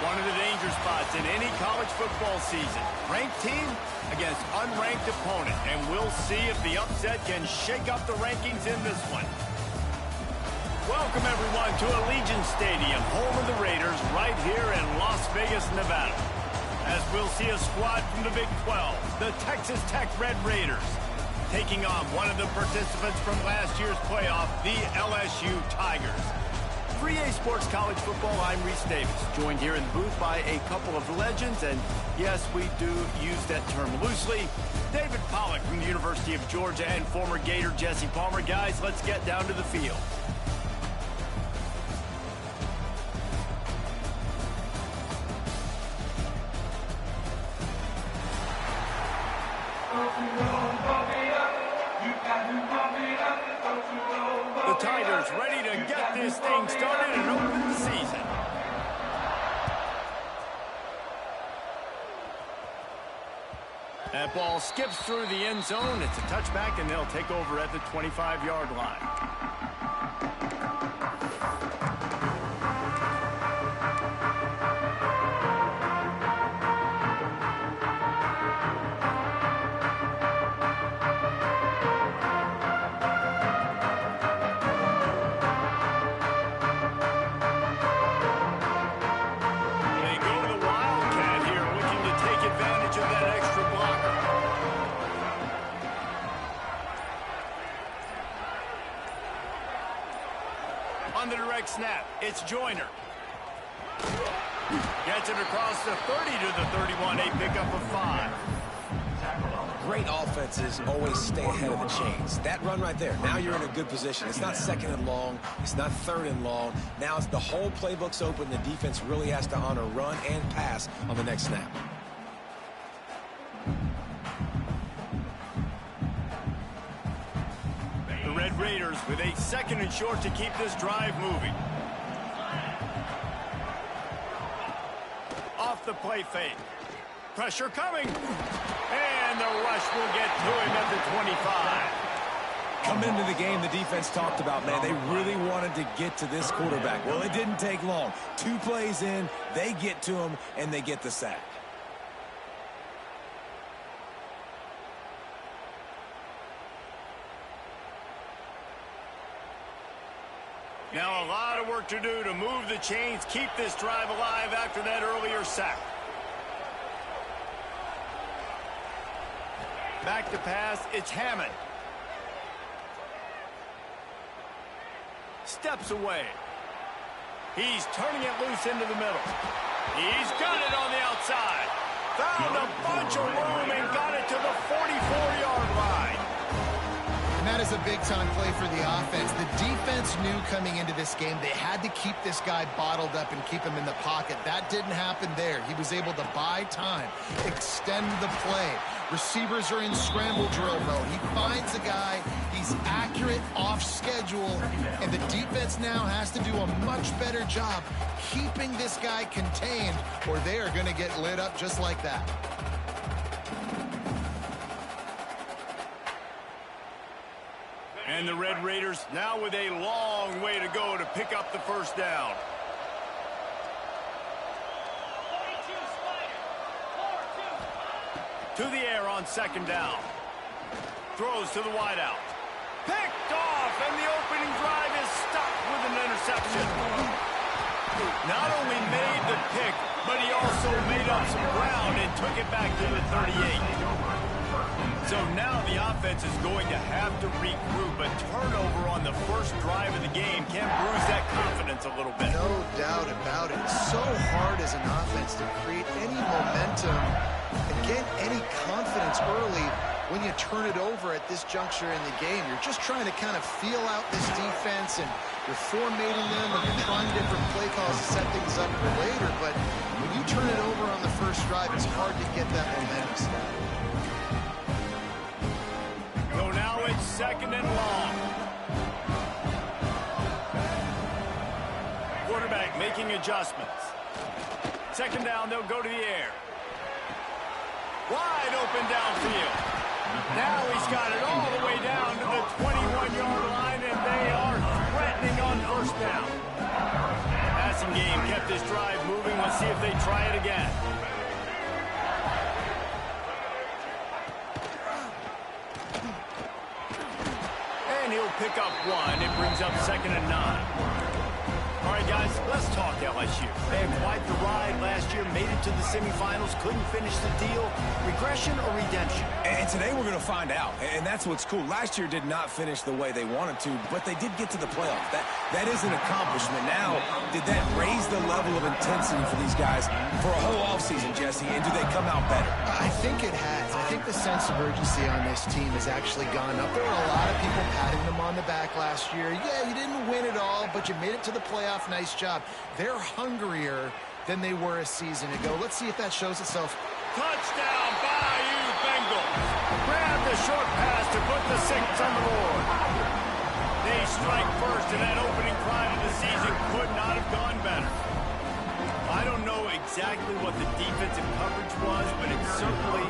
One of the danger spots in any college football season. Ranked team against unranked opponent. And we'll see if the upset can shake up the rankings in this one. Welcome, everyone, to Allegiant Stadium, home of the Raiders, right here in Las Vegas, Nevada. As we'll see a squad from the Big 12, the Texas Tech Red Raiders, taking on one of the participants from last year's playoff, the LSU Tigers. 3A Sports College Football, I'm Reese Davis, joined here in the booth by a couple of legends, and yes, we do use that term loosely. David Pollack from the University of Georgia and former Gator Jesse Palmer. Guys, let's get down to the field. The Tigers ready to get this thing started and open the season. That ball skips through the end zone. It's a touchback, and they'll take over at the 25-yard line. On the direct snap, it's Joyner. Gets it across the 30 to the 31, a pickup of 5. Great offenses always stay ahead of the chains. That run right there, now you're in a good position. It's not second and long. It's not third and long. Now it's the whole playbook's open. The defense really has to honor run and pass on the next snap. Red Raiders with a second and short to keep this drive moving. Off the play fake. Pressure coming. And the rush will get to him at the 25. Coming into the game, the defense talked about, man, they really wanted to get to this quarterback. Well, it didn't take long. 2 plays in, they get to him, and they get the sack. Now a lot of work to do to move the chains, keep this drive alive after that earlier sack. Back to pass, it's Hammond. Steps away. He's turning it loose into the middle. He's got it on the outside. Found a bunch of room and got it to the 44-yard line. And that is a big-time play for the offense. The defense knew coming into this game they had to keep this guy bottled up and keep him in the pocket. That didn't happen there. He was able to buy time, extend the play. Receivers are in scramble drill mode. He finds a guy, he's accurate, off schedule, and the defense now has to do a much better job keeping this guy contained, or they are going to get lit up just like that. And the Red Raiders now with a long way to go to pick up the first down. To the air on second down. Throws to the wideout. Picked off, and the opening drive is stopped with an interception. Not only made the pick, but he also made up some ground and took it back to the 38. So now the offense is going to have to regroup. A turnover on the first drive of the game can bruise that confidence a little bit. No doubt about it. It's so hard as an offense to create any momentum and get any confidence early when you turn it over at this juncture in the game. You're just trying to kind of feel out this defense, and you're formatting them, and you're trying different play calls to set things up for later. But when you turn it over on the first drive, it's hard to get that momentum set. So now it's second and long. Quarterback making adjustments. Second down, they'll go to the air. Wide open downfield. Now he's got it all the way down to the 21-yard line, and they are threatening happening on first down. Passing game kept this drive moving. Let's see if they try it again. And he'll pick up one. It brings up 2nd and 9. All right, guys, let's talk LSU. They had quite the ride last year, made it to the semifinals, couldn't finish the deal. Regression or redemption? And today we're going to find out, and that's what's cool. Last year did not finish the way they wanted to, but they did get to the playoffs. That is an accomplishment. Now, did that raise the level of intensity for these guys for a whole offseason, Jesse, and do they come out better? I think it has. I think the sense of urgency on this team has actually gone up. There were a lot of people patting them on the back last year. Yeah, you didn't win it all, but you made it to the playoffs. Nice job. They're hungrier than they were a season ago. Let's see if that shows itself. Touchdown, Bayou Bengals. Grab the short pass to put the 6 on the board. They strike first, and that opening drive of the season could not have gone better. I don't know exactly what the defensive coverage was, but it certainly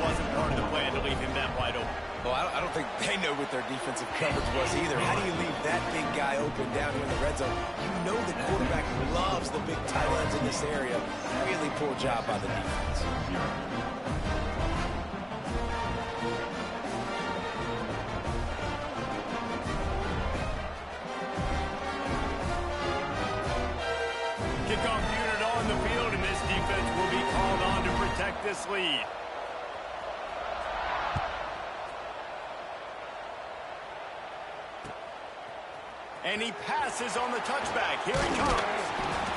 wasn't part of the plan to leave him that wide open. Well, I don't think they know what their defensive coverage was either. How do you leave that big guy open down here in the red zone? You know the quarterback loves the big tight ends in this area. Really poor job by the defense. Kickoff unit on the field, and this defense will be called on to protect this lead. And he passes on the touchback. Here he comes.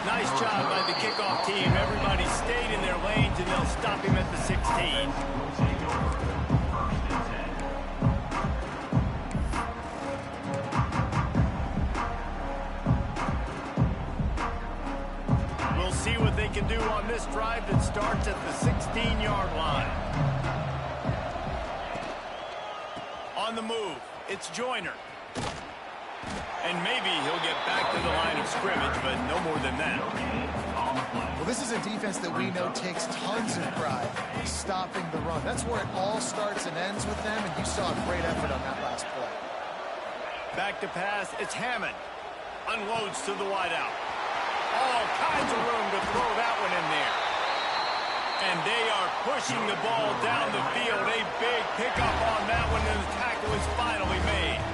Nice job by the kickoff team. Everybody stayed in their lanes, and they'll stop him at the 16. We'll see what they can do on this drive that starts at the 16-yard line. On the move, it's Joyner. And maybe he'll get back to the line of scrimmage, but no more than that. Well, this is a defense that we know takes tons of pride in stopping the run. That's where it all starts and ends with them, and you saw a great effort on that last play. Back to pass, it's Hammond. Unloads to the wideout. All kinds of room to throw that one in there. And they are pushing the ball down the field. A big pickup on that one, and the tackle is finally made.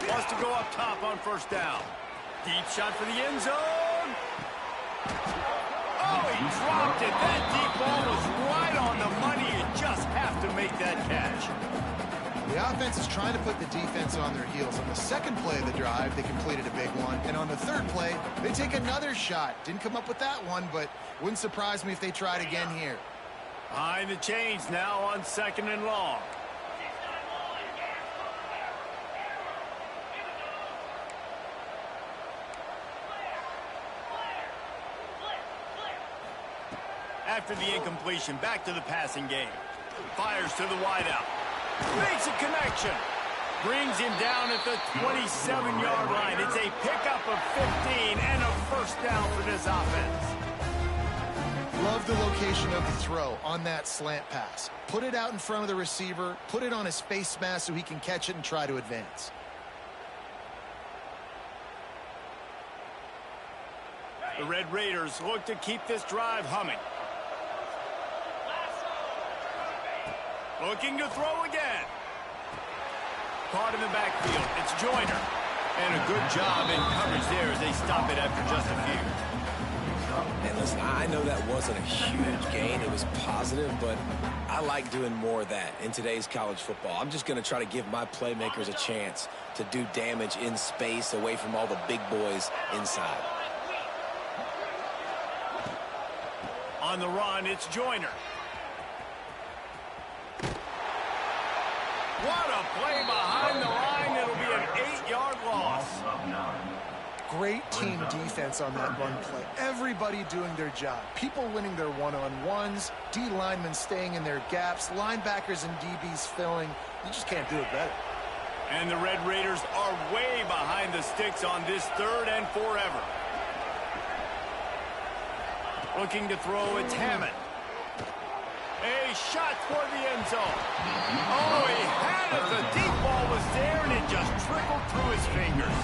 Wants to go up top on first down. Deep shot for the end zone. Oh, he dropped it. That deep ball was right on the money. You just have to make that catch. The offense is trying to put the defense on their heels. On the second play of the drive, they completed a big one. And on the third play, they take another shot. Didn't come up with that one, but wouldn't surprise me if they tried again here. Behind the chains now on 2nd and long. After the incompletion, back to the passing game. Fires to the wideout. Makes a connection. Brings him down at the 27-yard line. It's a pickup of 15 and a first down for this offense. Love the location of the throw on that slant pass. Put it out in front of the receiver. Put it on his face mask so he can catch it and try to advance. The Red Raiders look to keep this drive humming. Looking to throw again. Caught in the backfield. It's Joyner. And a good job in coverage there as they stop it after just a few. And listen, I know that wasn't a huge gain. It was positive, but I like doing more of that in today's college football. I'm just going to try to give my playmakers a chance to do damage in space away from all the big boys inside. On the run, it's Joyner. What a play behind the line. It'll be an 8-yard loss. Great team defense on that run play. Everybody doing their job. People winning their one-on-ones, D linemen staying in their gaps, linebackers and DBs filling. You just can't do it better. And the Red Raiders are way behind the sticks on this 3rd and forever. Looking to throw, it's Hammond. A shot toward the end zone. Oh, he had it. The deep ball was there, and it just trickled through his fingers.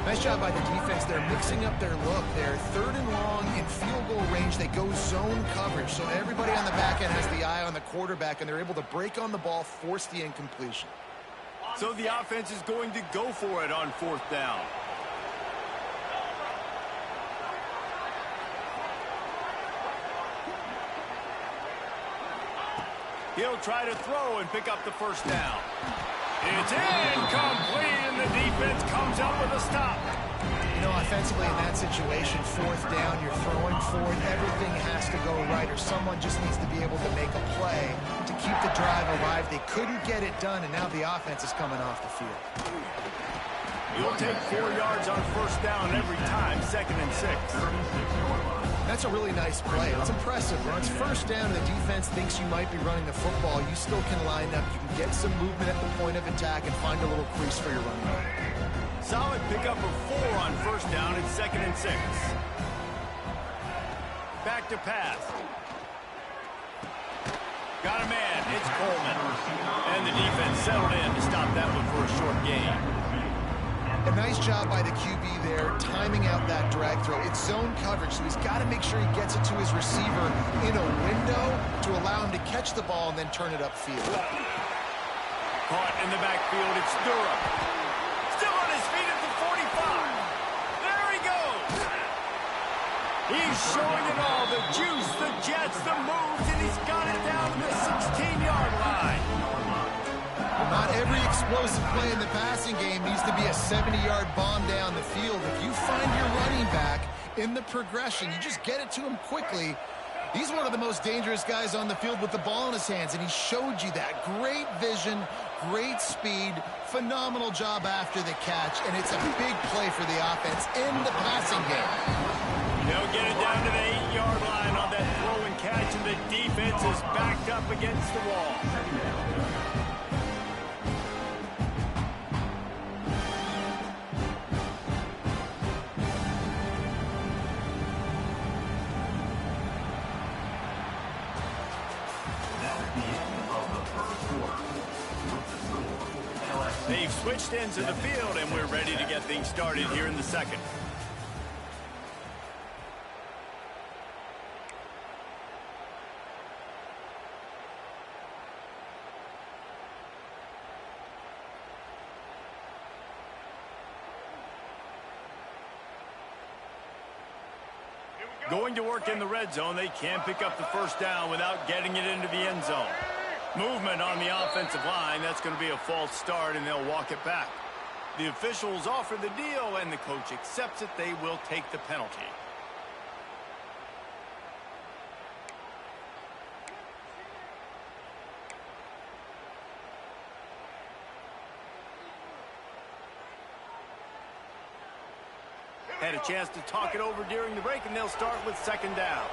Nice job by the defense. They're mixing up their look. They're 3rd and long in field goal range. They go zone coverage. So everybody on the back end has the eye on the quarterback, and they're able to break on the ball, force the incompletion. So the offense is going to go for it on 4th down. He'll try to throw and pick up the 1st down. It's incomplete, and the defense comes up with a stop. You know, offensively in that situation, 4th down, you're throwing forward, everything has to go right, or someone just needs to be able to make a play to keep the drive alive. They couldn't get it done, and now the offense is coming off the field. You'll take 4 yards on 1st down every time, 2nd and 6. That's a really nice play. It's impressive. When it's 1st down and the defense thinks you might be running the football, you still can line up. You can get some movement at the point of attack and find a little crease for your running back. Solid pickup of 4 on 1st down and 2nd and 6. Back to pass. Got a man. It's Coleman. And the defense settled in to stop that one for a short gain. A nice job by the QB there, timing out that drag throw. It's zone coverage, so he's got to make sure he gets it to his receiver in a window to allow him to catch the ball and then turn it upfield. Caught in the backfield, it's Durham. Still on his feet at the 45. There he goes. He's showing it all, the juice, the jets, the moves, and he's got it down to the 16-yard line. Not every explosive play in the passing game needs to be a 70-yard bomb down the field. If you find your running back in the progression, you just get it to him quickly. He's one of the most dangerous guys on the field with the ball in his hands, and he showed you that. Great vision, great speed, phenomenal job after the catch, and it's a big play for the offense in the passing game. They'll get it down to the 8-yard line on that throw and catch, and the defense is backed up against the wall. They've switched into the field, and we're ready to get things started here in the 2nd. Going to work in the red zone, they can't pick up the 1st down without getting it into the end zone. Movement on the offensive line, that's going to be a false start, and they'll walk it back. The officials offer the deal, and the coach accepts it. They will take the penalty. Had a chance to talk it over during the break, and they'll start with 2nd down.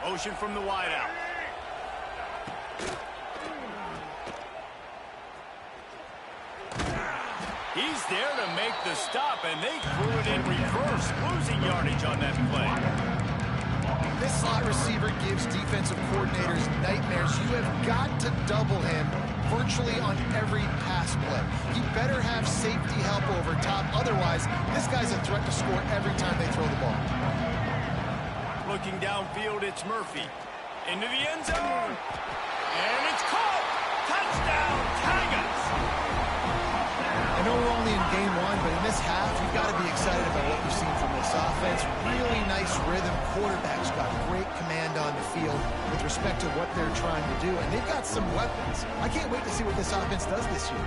Motion from the wideout. He's there to make the stop, and they threw it in reverse, losing yardage on that play. This slot receiver gives defensive coordinators nightmares. You have got to double him virtually on every pass play. He better have safety help over top. Otherwise, this guy's a threat to score every time they throw the ball. Looking downfield, it's Murphy. Into the end zone. And it's caught. Touchdown, Tigers. I know we're only in game 1, but in this half, you've got to be excited about what you've seen from this offense. Really nice rhythm. Quarterback's got great command on the field with respect to what they're trying to do. And they've got some weapons. I can't wait to see what this offense does this year.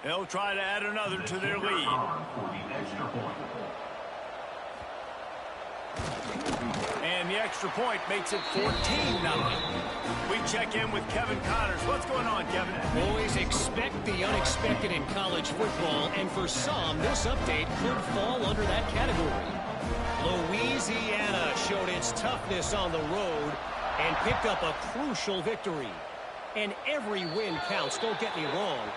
They'll try to add another to their lead. And the extra point makes it 14-0. We check in with Kevin Connors. What's going on, Kevin? Always expect the unexpected in college football, and for some, this update could fall under that category. Louisiana showed its toughness on the road and picked up a crucial victory. And every win counts, don't get me wrong.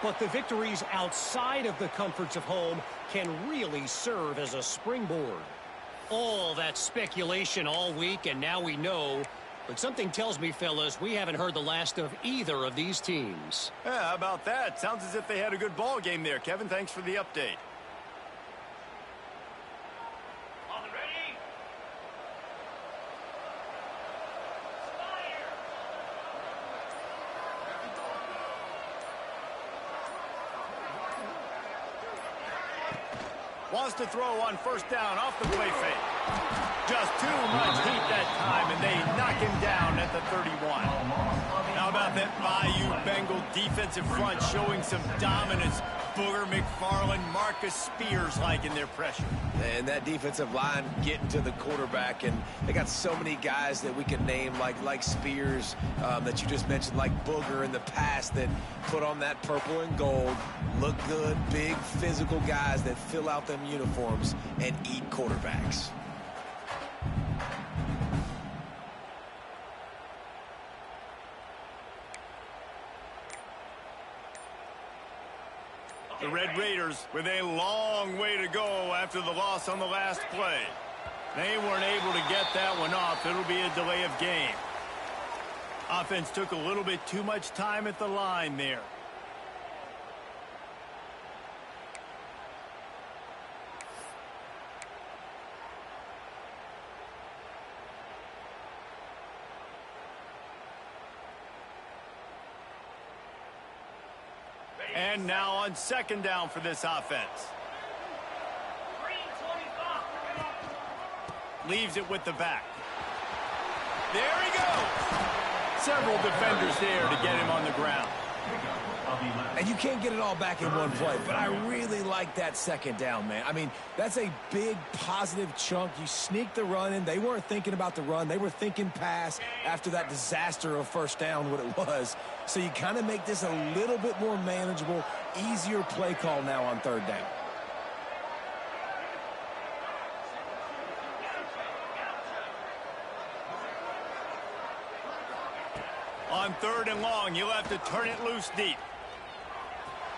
But the victories outside of the comforts of home can really serve as a springboard. All that speculation all week, and now we know. But something tells me, fellas, we haven't heard the last of either of these teams. Yeah, how about that? Sounds as if they had a good ball game there. Kevin, thanks for the update. Wants to throw on first down off the play fake. Just too much heat that time, and they knock him down at the 31. How about that Bayou Bengal defensive front showing some dominance? Booger McFarland, Marcus Spears-like in their pressure. And that defensive line getting to the quarterback, and they got so many guys that we can name like Spears that you just mentioned, like Booger in the past, that put on that purple and gold, look good, big physical guys that fill out them uniforms and eat quarterbacks. The Red Raiders with a long way to go after the loss on the last play. They weren't able to get that one off. It'll be a delay of game. Offense took a little bit too much time at the line there. And now on second down for this offense. Leaves it with the back. There he goes. Several defenders there to get him on the ground. And you can't get it all back in one play, but I really like that second down, man. I mean, that's a big positive chunk. You sneak the run in. They weren't thinking about the run. They were thinking pass after that disaster of first down, what it was. So you kind of make this a little bit more manageable, easier play call now on third down. On third and long, you'll have to turn it loose deep.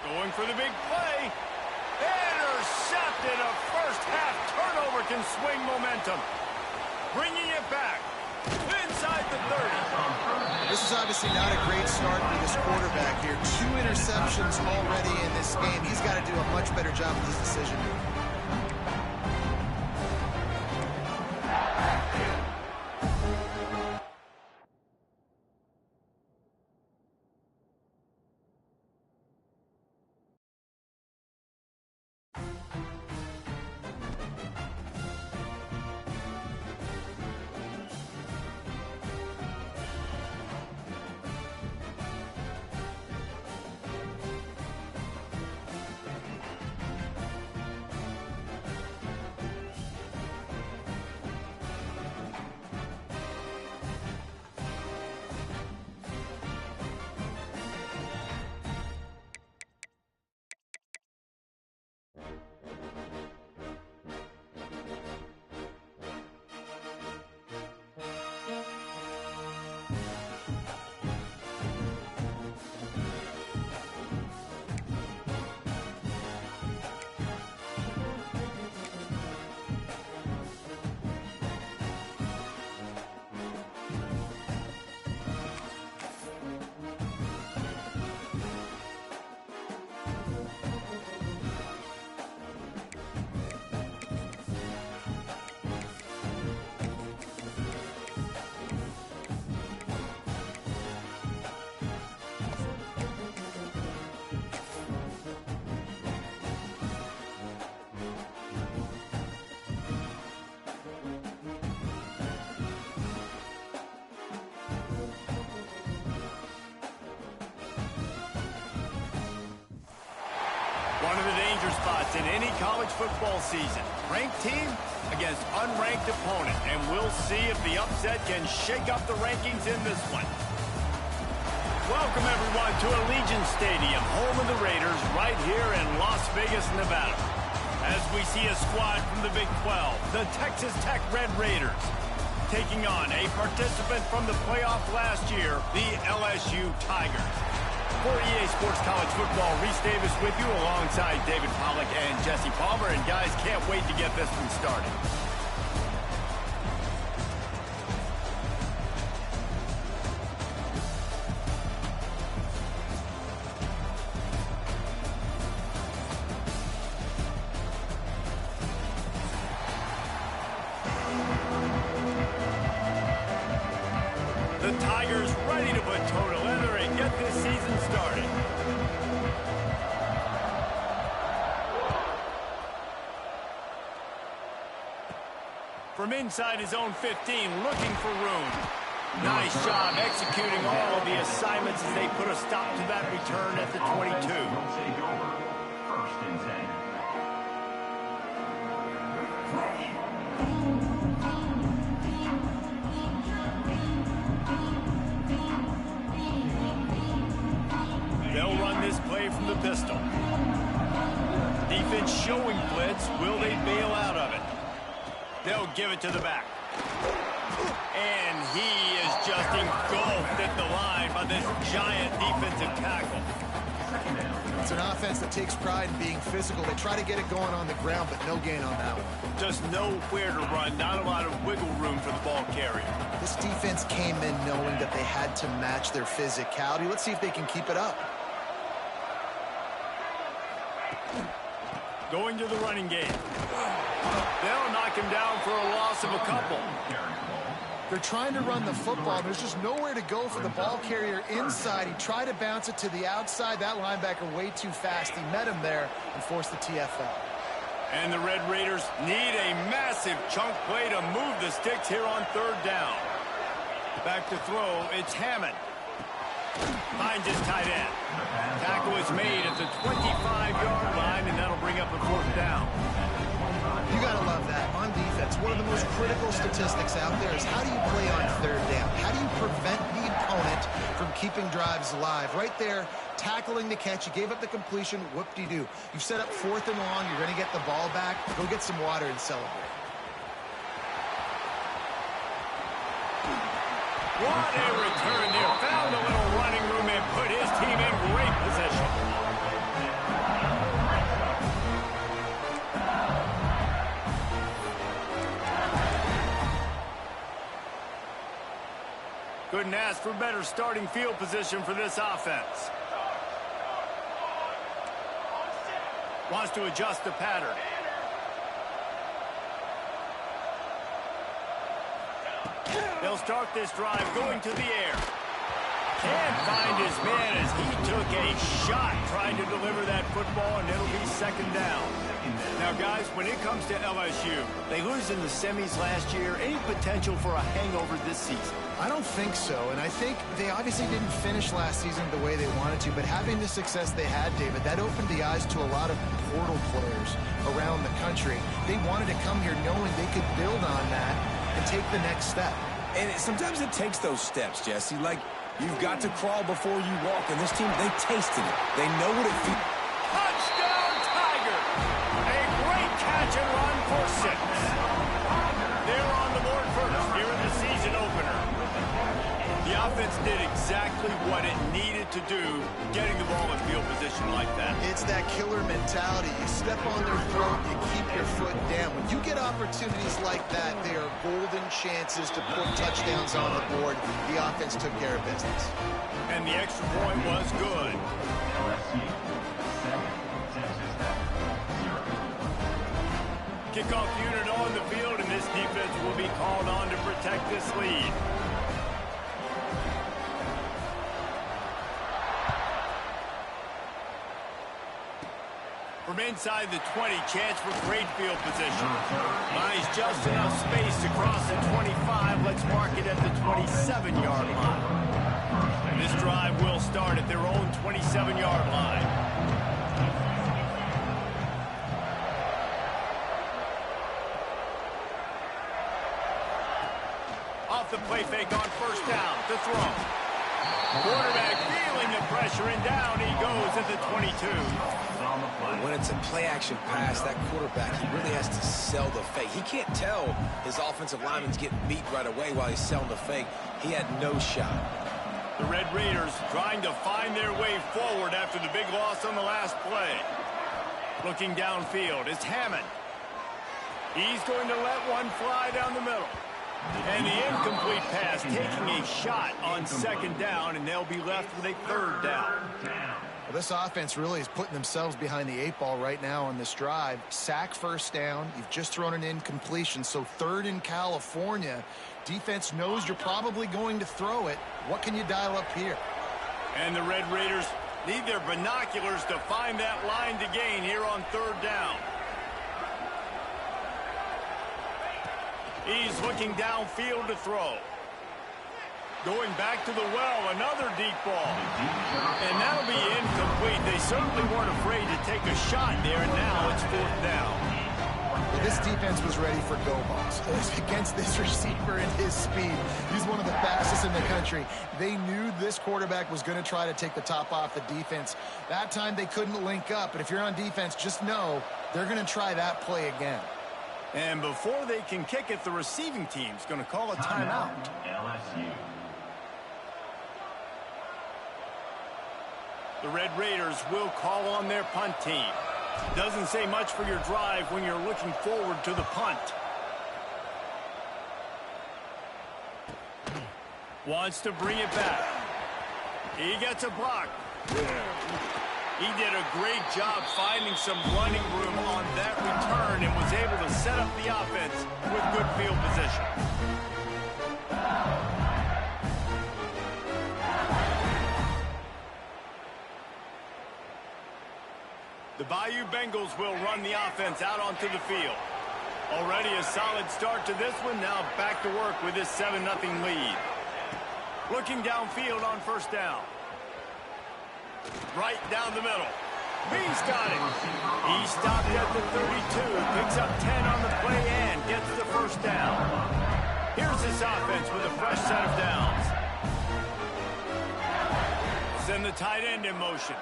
Going for the big play. Intercepted. A first-half turnover can swing momentum. Bringing it back inside the 30. This is obviously not a great start for this quarterback here. 2 interceptions already in this game. He's got to do a much better job with his decision. One of the danger spots in any college football season. Ranked team against unranked opponent. And we'll see if the upset can shake up the rankings in this one. Welcome, everyone, to Allegiant Stadium, home of the Raiders, right here in Las Vegas, Nevada. As we see a squad from the Big 12, the Texas Tech Red Raiders, taking on a participant from the playoff last year, the LSU Tigers. For EA Sports College Football, Reese Davis with you alongside David Pollack and Jesse Palmer. And guys, can't wait to get this one started. The Tigers ready to put toe to leather and get this season started. From inside his own 15, looking for room. Nice job executing all of the assignments as they put a stop to that return at the 22. First and 10. They'll run this play from the pistol. Defense showing blitz. Will they bail out of it? They'll give it to the back. And he is just engulfed at the line by this giant defensive tackle. It's an offense that takes pride in being physical. They try to get it going on the ground, but no gain on that one. Just nowhere to run. Not a lot of wiggle room for the ball carrier. This defense came in knowing that they had to match their physicality. Let's see if they can keep it up. Going to the running game. They'll knock him down for a loss of a couple. They're trying to run the football. There's just nowhere to go for the ball carrier inside. He tried to bounce it to the outside. That linebacker way too fast. He met him there and forced the TFL. And the Red Raiders need a massive chunk play to move the sticks here on third down. Back to throw, it's Hammond. Finds his tight end. Tackle is made at the 25-yard line, and that'll bring up a fourth down. You got to love that. On defense, one of the most critical statistics out there is how do you play on third down? How do you prevent the opponent from keeping drives alive? Right there, tackling the catch. You gave up the completion. Whoop-de-doo. You've set up fourth and long. You're going to get the ball back. Go get some water and celebrate. What a return there. Found a little running room and put his team in great position. Couldn't ask for better starting field position for this offense. Wants to adjust the pattern. They'll start this drive going to the air. Can't find his man as he took a shot trying to deliver that football, and it'll be second down. Now, guys, when it comes to LSU, they lose in the semis last year. Any potential for a hangover this season? I don't think so, and I think they obviously didn't finish last season the way they wanted to, but having the success they had, David, that opened the eyes to a lot of portal players around the country. They wanted to come here knowing they could build on that and take the next step. And sometimes it takes those steps, Jesse. Like, you've got to crawl before you walk, and this team, they tasted it. They know what it feels. Touchdown, Tiger! A great catch and run for 6. They're on the board first here in the season opener. The offense did exactly what it needed to do, getting the ball in field position like that. It's that killer mentality. You step on their throat, you keep your foot down. When you get opportunities like that, they are golden chances to put touchdowns on the board. The offense took care of business. And the extra point was good. Kickoff unit on the field, and this defense will be called on to protect this lead. From inside the 20, chance for great field position. Buys just enough space to cross the 25. Let's mark it at the 27-yard line. This drive will start at their own 27-yard line. Off the play fake on first down, to throw. Quarterback feeling the pressure, and down he goes at the 22. When it's a play-action pass, that quarterback, he really has to sell the fake. He can't tell his offensive lineman's getting beat right away while he's selling the fake. He had no shot. The Red Raiders trying to find their way forward after the big loss on the last play. Looking downfield is Hammond. He's going to let one fly down the middle. And the incomplete pass taking a shot on second down, and they'll be left with a third down. Well, this offense really is putting themselves behind the 8 ball right now on this drive. Sack first down. You've just thrown an incompletion, so third in California. Defense knows you're probably going to throw it. What can you dial up here? And the Red Raiders need their binoculars to find that line to gain here on third down. He's looking downfield to throw. Going back to the well, another deep ball. And that'll be incomplete. They certainly weren't afraid to take a shot there, and now it's fourth down. Well, this defense was ready for go balls. Against this receiver and his speed. He's one of the fastest in the country. They knew this quarterback was going to try to take the top off the defense. That time they couldn't link up, but if you're on defense, just know they're going to try that play again. And before they can kick it, the receiving team's going to call a timeout. LSU. The Red Raiders will call on their punt team. Doesn't say much for your drive when you're looking forward to the punt. Wants to bring it back. He gets a block. He did a great job finding some running room on that return and was able to set up the offense with good field position. The Bayou Bengals will run the offense out onto the field. Already a solid start to this one. Now back to work with this 7-0 lead. Looking downfield on first down. Right down the middle. He's got it. He stopped at the 32. Picks up 10 on the play and gets the first down. Here's this offense with a fresh set of downs. Send the tight end in motion.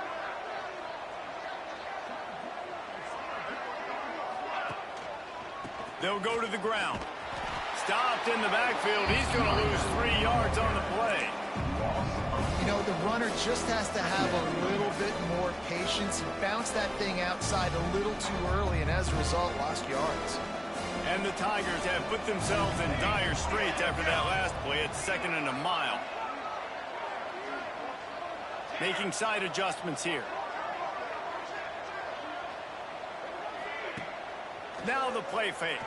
They'll go to the ground. Stopped in the backfield. He's going to lose 3 yards on the play. You know, the runner just has to have a little bit more patience. He bounced that thing outside a little too early, and as a result, lost yards. And the Tigers have put themselves in dire straits after that last play at 2nd and a mile. Making side adjustments here. Now the play fake.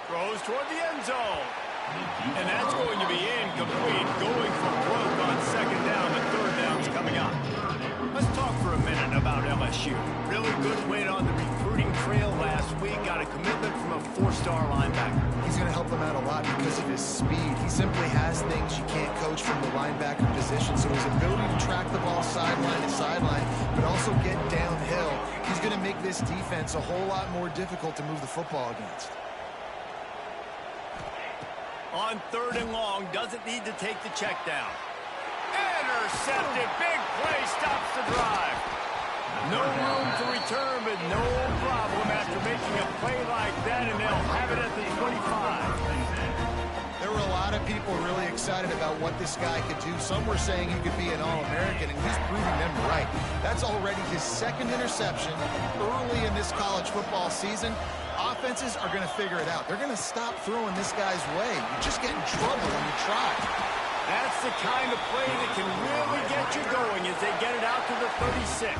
Throws toward the end zone. And that's going to be incomplete. Going for broke on second down. The third down's coming up. Let's talk for a minute about LSU. Really good win on the recruiting trail last week. Got a commitment from a 4-star linebacker. He's going to help them out a lot because of his speed. He simply has things you can't coach from the linebacker position. So his ability to track the ball sideline to sideline, but also get downhill, he's going to make this defense a whole lot more difficult to move the football against. On third and long, doesn't need to take the check down. Intercepted, big play, stops the drive. No room to return, but no problem after making a play like that, and they'll have it at the 25. There were a lot of people really excited about what this guy could do. Some were saying he could be an All-American, and he's proving them right. That's already his 2nd interception early in this college football season. Offenses are going to figure it out. They're going to stop throwing this guy's way. You just get in trouble when you try. That's the kind of play that can really get you going as they get it out to the 36.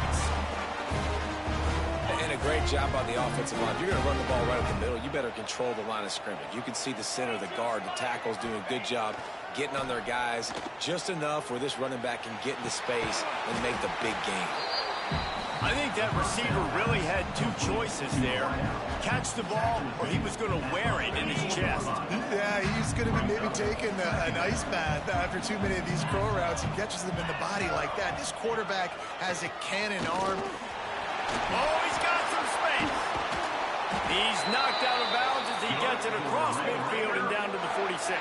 And a great job on the offensive line. If you're going to run the ball right at the middle, you better control the line of scrimmage. You can see the center, the guard, the tackles doing a good job getting on their guys just enough where this running back can get into space and make the big game. I think that receiver really had 2 choices there. Catch the ball, or he was going to wear it in his chest. Yeah, he's going to be maybe taking an ice bath after too many of these crow routes. He catches them in the body like that. This quarterback has a cannon arm. Oh, he's got some space. He's knocked out of bounds as he gets it across midfield and down to the 46.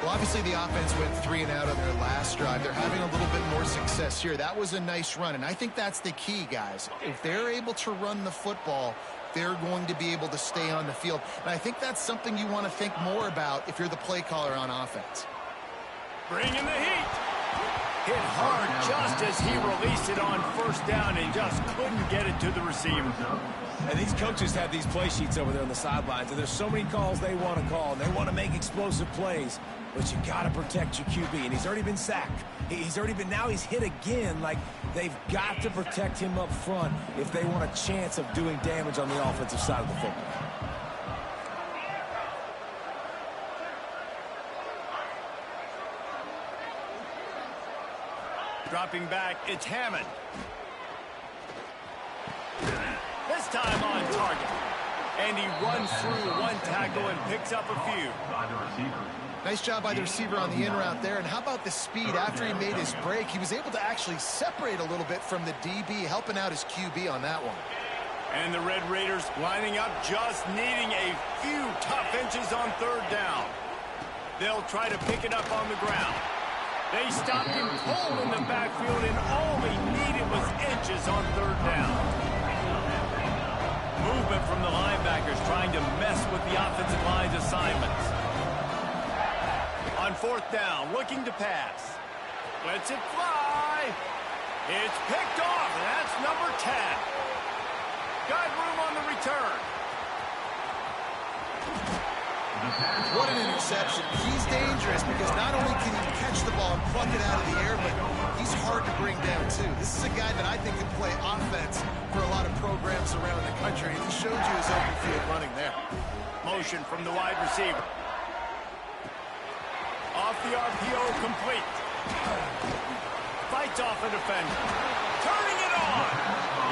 Well, Well, obviously the offense went 3 and out on their last drive. They're having a little bit more success here. That was a nice run, and I think that's the key, guys. If they're able to run the football, they're going to be able to stay on the field. And I think that's something you want to think more about if you're the play caller on offense. Bringing the heat. Hit hard just as he released it on first down and just couldn't get it to the receiver. And these coaches have these play sheets over there on the sidelines, and there's so many calls they want to call, and they want to make explosive plays. But you got to protect your QB, and he's already been sacked. Now he's hit again. Like, they've got to protect him up front if they want a chance of doing damage on the offensive side of the football. Dropping back, it's Hammond. This time on target. And he runs through one tackle and picks up a few. Nice job by the receiver on the in route there. And how about the speed after he made his break? He was able to actually separate a little bit from the DB, helping out his QB on that one. And the Red Raiders lining up, just needing a few tough inches on third down. They'll try to pick it up on the ground. They stopped him cold in the backfield, and all he needed was inches on third down. Movement from the linebackers trying to mess with the offensive line's assignments. On fourth down, looking to pass. Lets it fly. It's picked off, and that's number 10. Got room on the return. What an interception. He's dangerous because not only can he catch the ball and pluck it out of the air, but he's hard to bring down, too. This is a guy that I think can play offense for a lot of programs around the country. He showed you his open field running there. Motion from the wide receiver. Off the RPO, complete. Fights off a defender. Turning it on.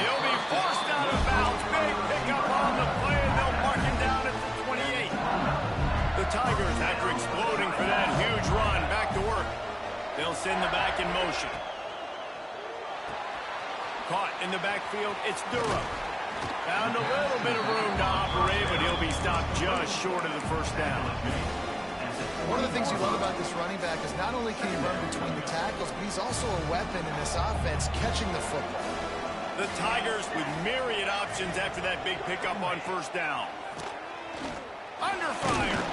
He'll be forced out of bounds. Big pickup on the play, and they'll mark him down at the 28. The Tigers, after exploding for that huge run, back to work. They'll send the back in motion. Caught in the backfield, it's Durham. Found a little bit of room to operate, but he'll be stopped just short of the first down. One of the things you love about this running back is not only can he run between the tackles, but he's also a weapon in this offense, catching the football. The Tigers with myriad options after that big pickup on first down. Under fire.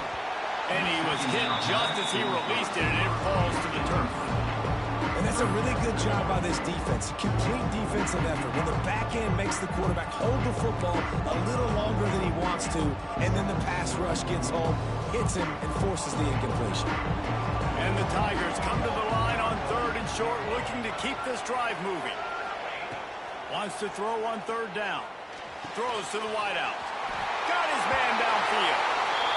And he was hit just as he released it, and it falls to the turf. And that's a really good job by this defense. Complete defensive effort. When the back end makes the quarterback hold the football a little longer than he wants to, and then the pass rush gets home, hits him, and forces the incompletion. And the Tigers come to the line on third and short, looking to keep this drive moving. Wants to throw on third down. Throws to the wideout. Got his man downfield.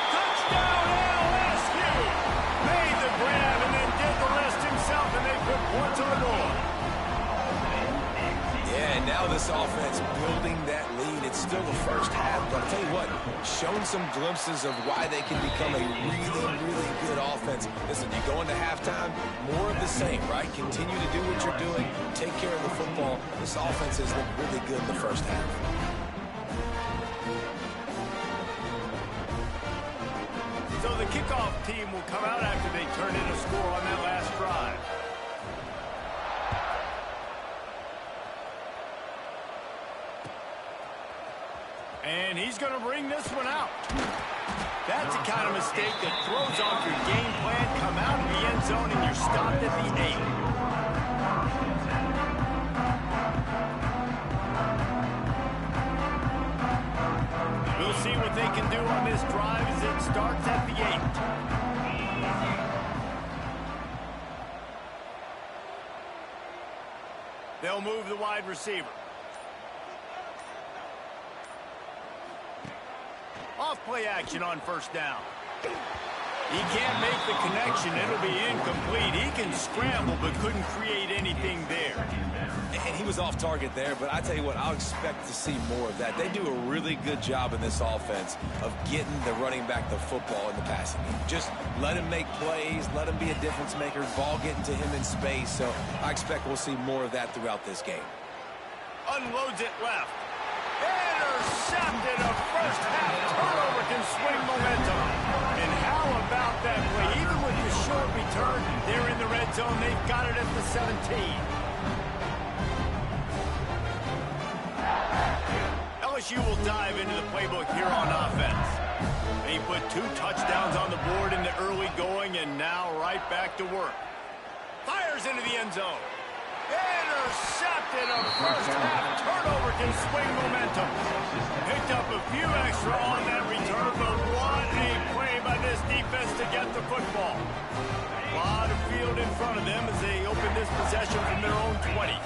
Touchdown, LSU! Made the grab and then did the rest himself, and they put points on the board. Yeah, and now this offense building that lead. It's still the first half, but I'll tell you what, shown some glimpses of why they can become a really, really good offense. Listen, you go into halftime, more of the same, right? Continue to do what you're doing, take care of the football. This offense has looked really good in the first half. So the kickoff team will come out after they turn in a score on that last drive. And he's going to bring this one out. That's the kind of mistake that throws off your game plan. Come out of the end zone and you're stopped at the 8. We'll see what they can do on this drive as it starts at the 8. They'll move the wide receiver. Off play action on first down. He can't make the connection. It'll be incomplete. He can scramble but couldn't create anything there. And he was off target there, but I tell you what, I'll expect to see more of that. They do a really good job in this offense of getting the running back the football in the passing game. Just let him make plays, let him be a difference maker, ball getting to him in space. So I expect we'll see more of that throughout this game. Unloads it left. Intercepted. A first-half turnover can swing momentum. And how about that play? Even with the short return, they're in the red zone. They've got it at the 17. LSU will dive into the playbook here on offense. They put 2 touchdowns on the board in the early going, and now right back to work. Fires into the end zone. Intercepted. A first-half turnover can swing momentum. Picked up a few extra on that return, but what a play by this defense to get the football. A lot of field in front of them as they open this possession from their own 20.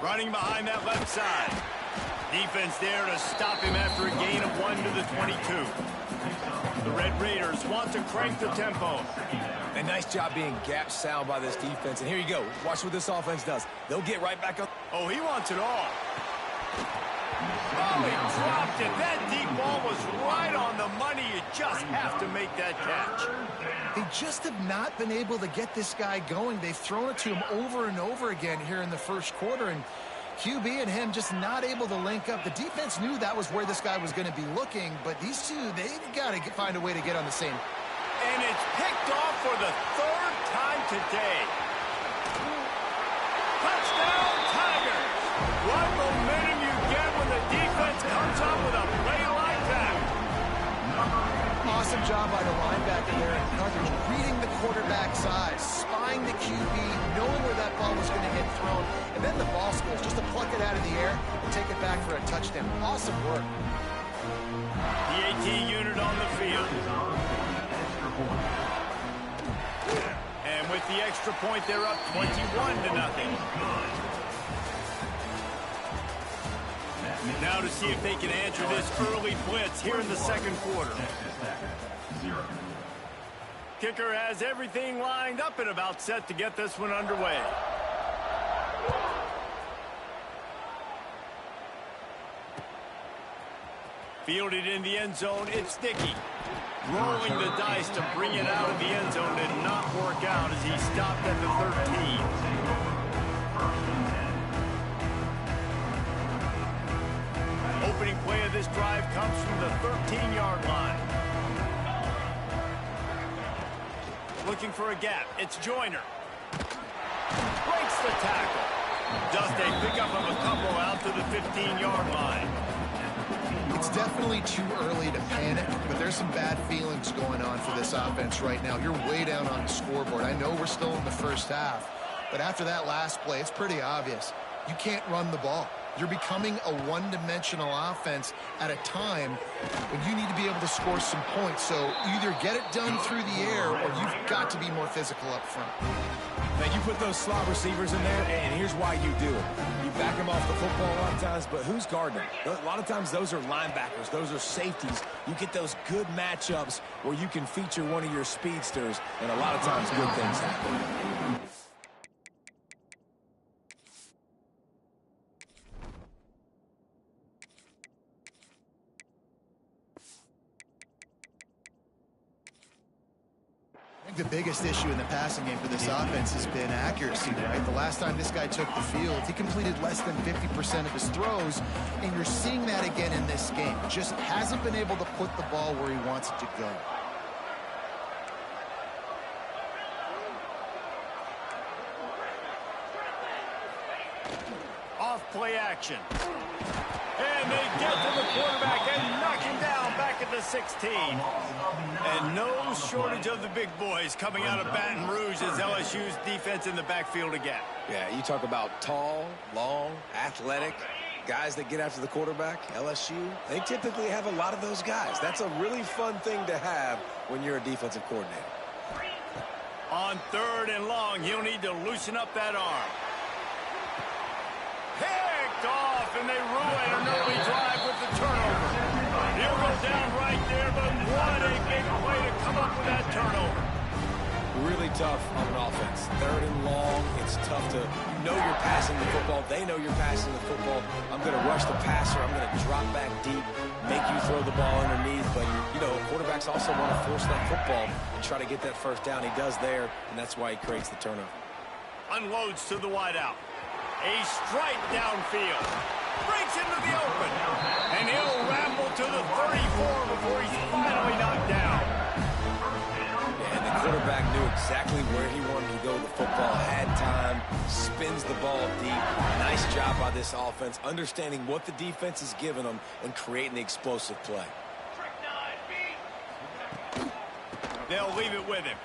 Running behind that left side. Defense there to stop him after a gain of 1 to the 22. The Red Raiders want to crank the tempo. A nice job being gap sound by this defense. And here you go. Watch what this offense does. They'll get right back up. Oh, he wants it all. Oh, he dropped it. That deep ball was right on the money. You just have to make that catch. They just have not been able to get this guy going. They've thrown it to him over and over again here in the first quarter, and QB and him just not able to link up. The defense knew that was where this guy was going to be looking, but these two, they've got to find a way to get on the same. And it's picked off for the 3rd time today. Touchdown, Tigers! What momentum you get when the defense comes up with a play like that. Awesome job by the linebacker there in coverage, reading the quarterback's eyes, spying the QB, knowing where that ball was going to get thrown, and then the ball skills just to pluck it out of the air and take it back for a touchdown. Awesome work. The AT unit on the field. And with the extra point, they're up 21-0. Now to see if they can answer this early blitz here in the second quarter. Kicker has everything lined up and about set to get this one underway. Fielded in the end zone, it's Dickey. Rolling the dice to bring it out of the end zone did not work out as he stopped at the 13. Opening play of this drive comes from the 13-yard line. Looking for a gap. It's Joyner. Breaks the tackle. Just a pickup of a couple out to the 15-yard line. It's definitely too early to panic, but there's some bad feelings going on for this offense right now. You're way down on the scoreboard. I know we're still in the first half, but after that last play, it's pretty obvious. You can't run the ball. You're becoming a one-dimensional offense at a time when you need to be able to score some points. So either get it done through the air or you've got to be more physical up front. Now, you put those slot receivers in there, and here's why you do it. You back them off the football a lot of times, but who's guarding them? A lot of times those are linebackers. Those are safeties. You get those good matchups where you can feature one of your speedsters, and a lot of times good things happen. I think the biggest issue in the passing game for this offense has been accuracy, right? The last time this guy took the field, he completed less than 50% of his throws, and you're seeing that again in this game. Just hasn't been able to put the ball where he wants it to go. Off play action. And they get to the quarterback and knock him down back at the 16. And no shortage of the big boys coming out of Baton Rouge as LSU's defense in the backfield again. Yeah, you talk about tall, long, athletic, guys that get after the quarterback. LSU, they typically have a lot of those guys. That's a really fun thing to have when you're a defensive coordinator. On 3rd and long, he'll need to loosen up that arm. Picked off, and they ruin an early drive with the turnover. He'll go down right there, but what a big play to come up with that turnover. really tough on an offense. Third and long, it's tough to, you know you're passing the football. They know you're passing the football. I'm going to rush the passer. I'm going to drop back deep, make you throw the ball underneath. But, you know, quarterbacks also want to force that football and try to get that first down. He does there, and that's why he creates the turnover. Unloads to the wideout. A strike downfield. Breaks into the open. And he'll ramble to the 34 before he's finally knocked down. And the quarterback knew exactly where he wanted to go with the football, had time, spins the ball deep. Nice job by this offense, understanding what the defense is giving them and creating the explosive play. They'll leave it with him.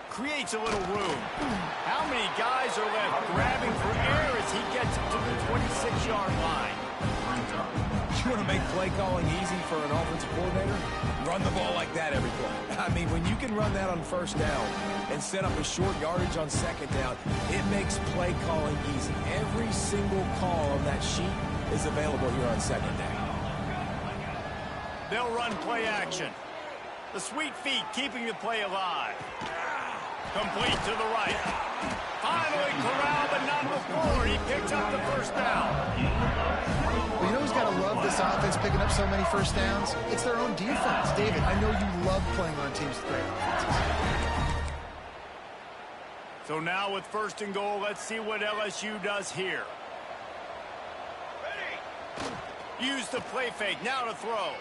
Creates a little room. How many guys are left grabbing for air as he gets to the 26-yard line? You want to make play calling easy for an offensive coordinator? Run the ball like that every play. I mean, when you can run that on first down and set up a short yardage on second down, it makes play calling easy. Every single call on that sheet is available here on second down. They'll run play action. The sweet feet keeping the play alive. Complete to the right. Finally corralled, but not before. He picks up the first down. Well, you know who's got to love this offense picking up so many first downs? It's their own defense. David, I know you love playing on teams with great offenses. So now with first and goal, let's see what LSU does here. Use the play fake. Now to throw.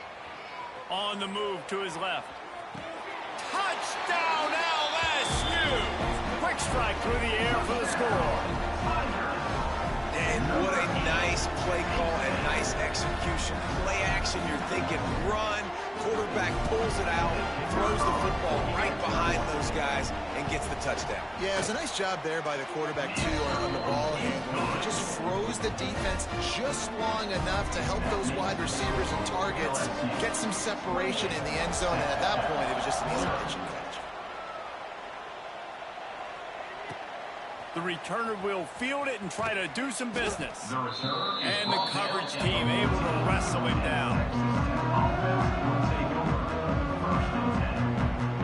On the move to his left. Touchdown LSU! Quick strike through the air for the score. And what a nice play call and nice execution. Play action, you're thinking run. Quarterback pulls it out, throws the football right behind those guys, and gets the touchdown. Yeah, it was a nice job there by the quarterback, too, on the ball handling. He just froze the defense just long enough to help those wide receivers and targets get some separation in the end zone, and at that point, it was just an easy pitch and catch. The returner will field it and try to do some business. And the coverage team able to wrestle him down.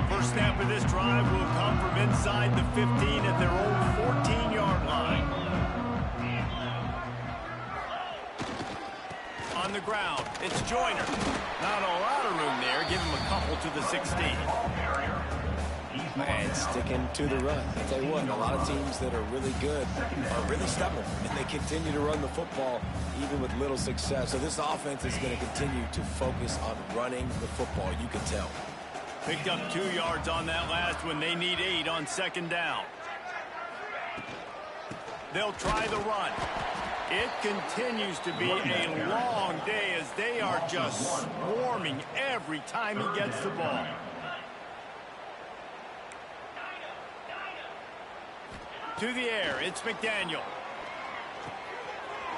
First snap of this drive will come from inside the 15 at their own 14-yard line. On the ground, it's Joyner. Not a lot of room there. Give him a couple to the 16. And sticking to the run. I'll tell you what, a lot of teams that are really good are really stubborn, and they continue to run the football even with little success. So this offense is going to continue to focus on running the football, you can tell. Picked up 2 yards on that last one. They need 8 on second down. They'll try the run. It continues to be a long day as they are just swarming every time he gets the ball. To the air, it's McDaniel.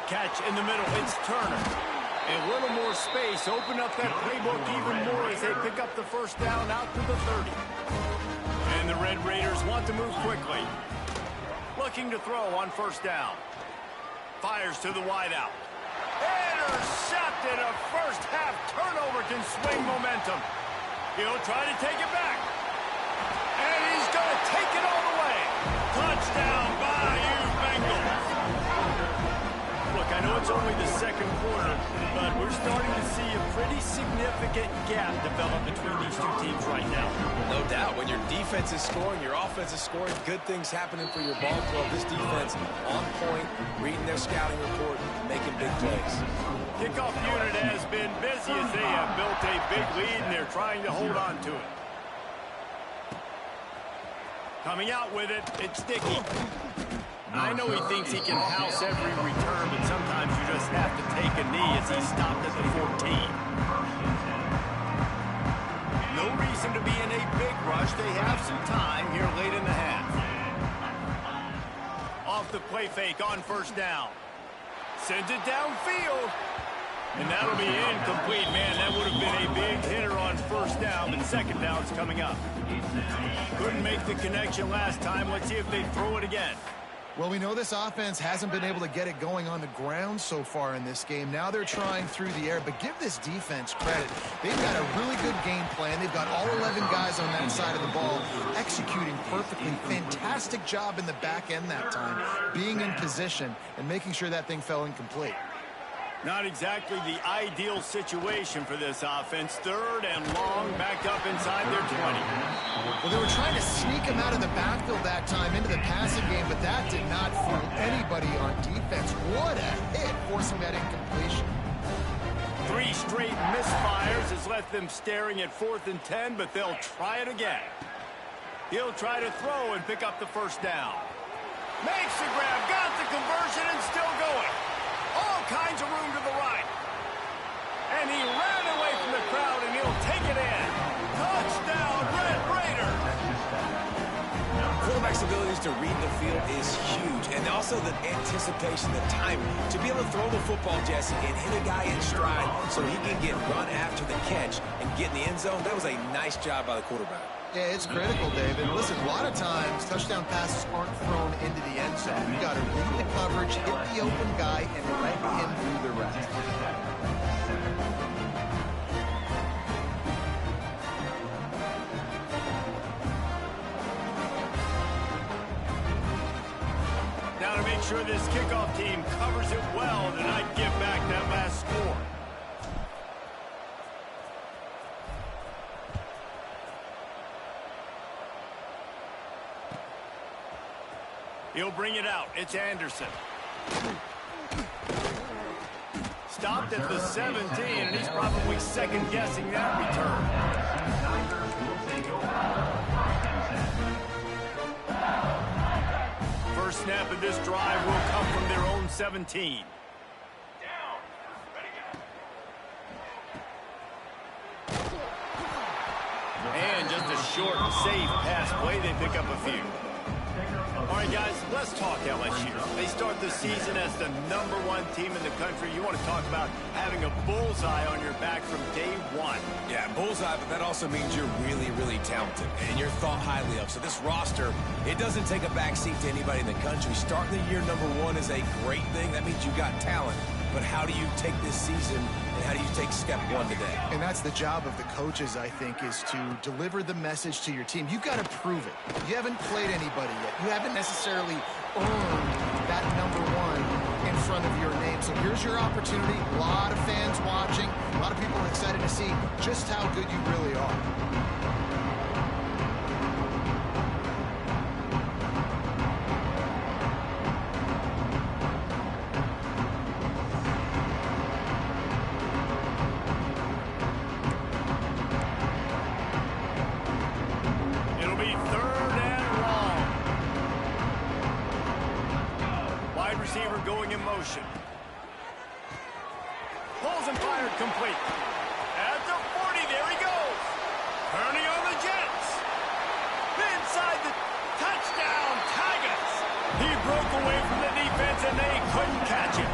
Catch in the middle, it's Turner. A little more space, open up that playbook even more as they pick up the first down out to the 30. And the Red Raiders want to move quickly. Looking to throw on first down. Fires to the wideout. Intercepted. A first half turnover can swing momentum. He'll try to take it back. And he's going to take it all the way. Touchdown, Bayou Bengals. Look, I know it's only the second quarter, but we're starting to see a pretty significant gap develop between these two teams right now. No doubt. When your defense is scoring, your offense is scoring, good things happening for your ball club. This defense on point, reading their scouting report, making big plays. Kickoff unit has been busy as they have built a big lead, and they're trying to hold on to it. Coming out with it, it's Dickey. I know he thinks he can house every return, but sometimes you just have to take a knee as he stopped at the 14. No reason to be in a big rush. They have some time here late in the half. Off the play fake on first down. Sends it downfield. And that'll be incomplete. Man, that would have been a big hitter on first down, but second down's coming up. Couldn't make the connection last time. Let's see if they throw it again. Well, we know this offense hasn't been able to get it going on the ground so far in this game. Now they're trying through the air, but give this defense credit. They've got a really good game plan. They've got all 11 guys on that side of the ball executing perfectly. Fantastic job in the back end that time, being in position and making sure that thing fell incomplete. Not exactly the ideal situation for this offense. Third and long, back up inside their 20. Well, they were trying to sneak him out of the backfield that time into the passing game, but that did not fool anybody on defense. What a hit, forcing that incompletion. 3 straight misfires has left them staring at 4th and 10, but they'll try it again. He'll try to throw and pick up the first down. Makes the grab, got the conversion, and still going. All kinds of room to the right. And he ran away from the crowd, and he'll take it in. Touchdown, Red Raiders! Quarterback's abilities to read the field is huge, and also the anticipation, the time to be able to throw the football, Jesse, and hit a guy in stride so he can get run after the catch and get in the end zone. That was a nice job by the quarterback. Yeah, it's critical, David. Listen, a lot of times touchdown passes aren't thrown into the end zone. You got to read the coverage, hit the open guy, and let him do the rest. Now to make sure this kickoff team covers it well to not give back that last score. He'll bring it out. It's Anderson. Stopped at the 17, and he's probably second-guessing that return. First snap of this drive will come from their own 17. And just a short and safe pass play. They pick up a few. All right, guys, let's talk LSU. They start the season as the #1 team in the country. You want to talk about having a bullseye on your back from day one. Yeah, bullseye, but that also means you're really, really talented, and you're thought highly of. So this roster, it doesn't take a backseat to anybody in the country. Starting the year #1 is a great thing. That means you got talent. But how do you take this season, and how do you take step one today? And that's the job of the coaches, I think, is to deliver the message to your team. You've got to prove it. You haven't played anybody yet. You haven't necessarily earned that #1 in front of your name. So here's your opportunity. A lot of fans watching. A lot of people are excited to see just how good you really are. Going in motion. Pulls and fired complete. At the 40, there he goes. Turning on the Jets. Inside the touchdown, Tigers. He broke away from the defense and they couldn't catch him.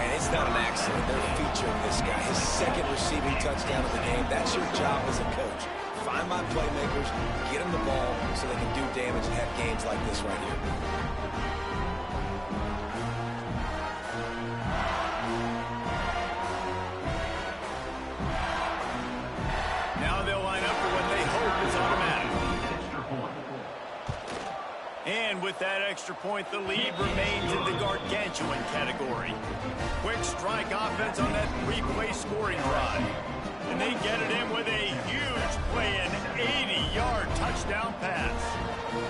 And it's not an accident. They're featuring this guy. His second receiving touchdown of the game. That's your job as a coach. Find my playmakers, get them the ball so they can do damage and have games like this right here. And with that extra point, the lead remains in the gargantuan category. Quick strike offense on that 3-play scoring drive. And they get it in with a huge play, an 80-yard touchdown pass.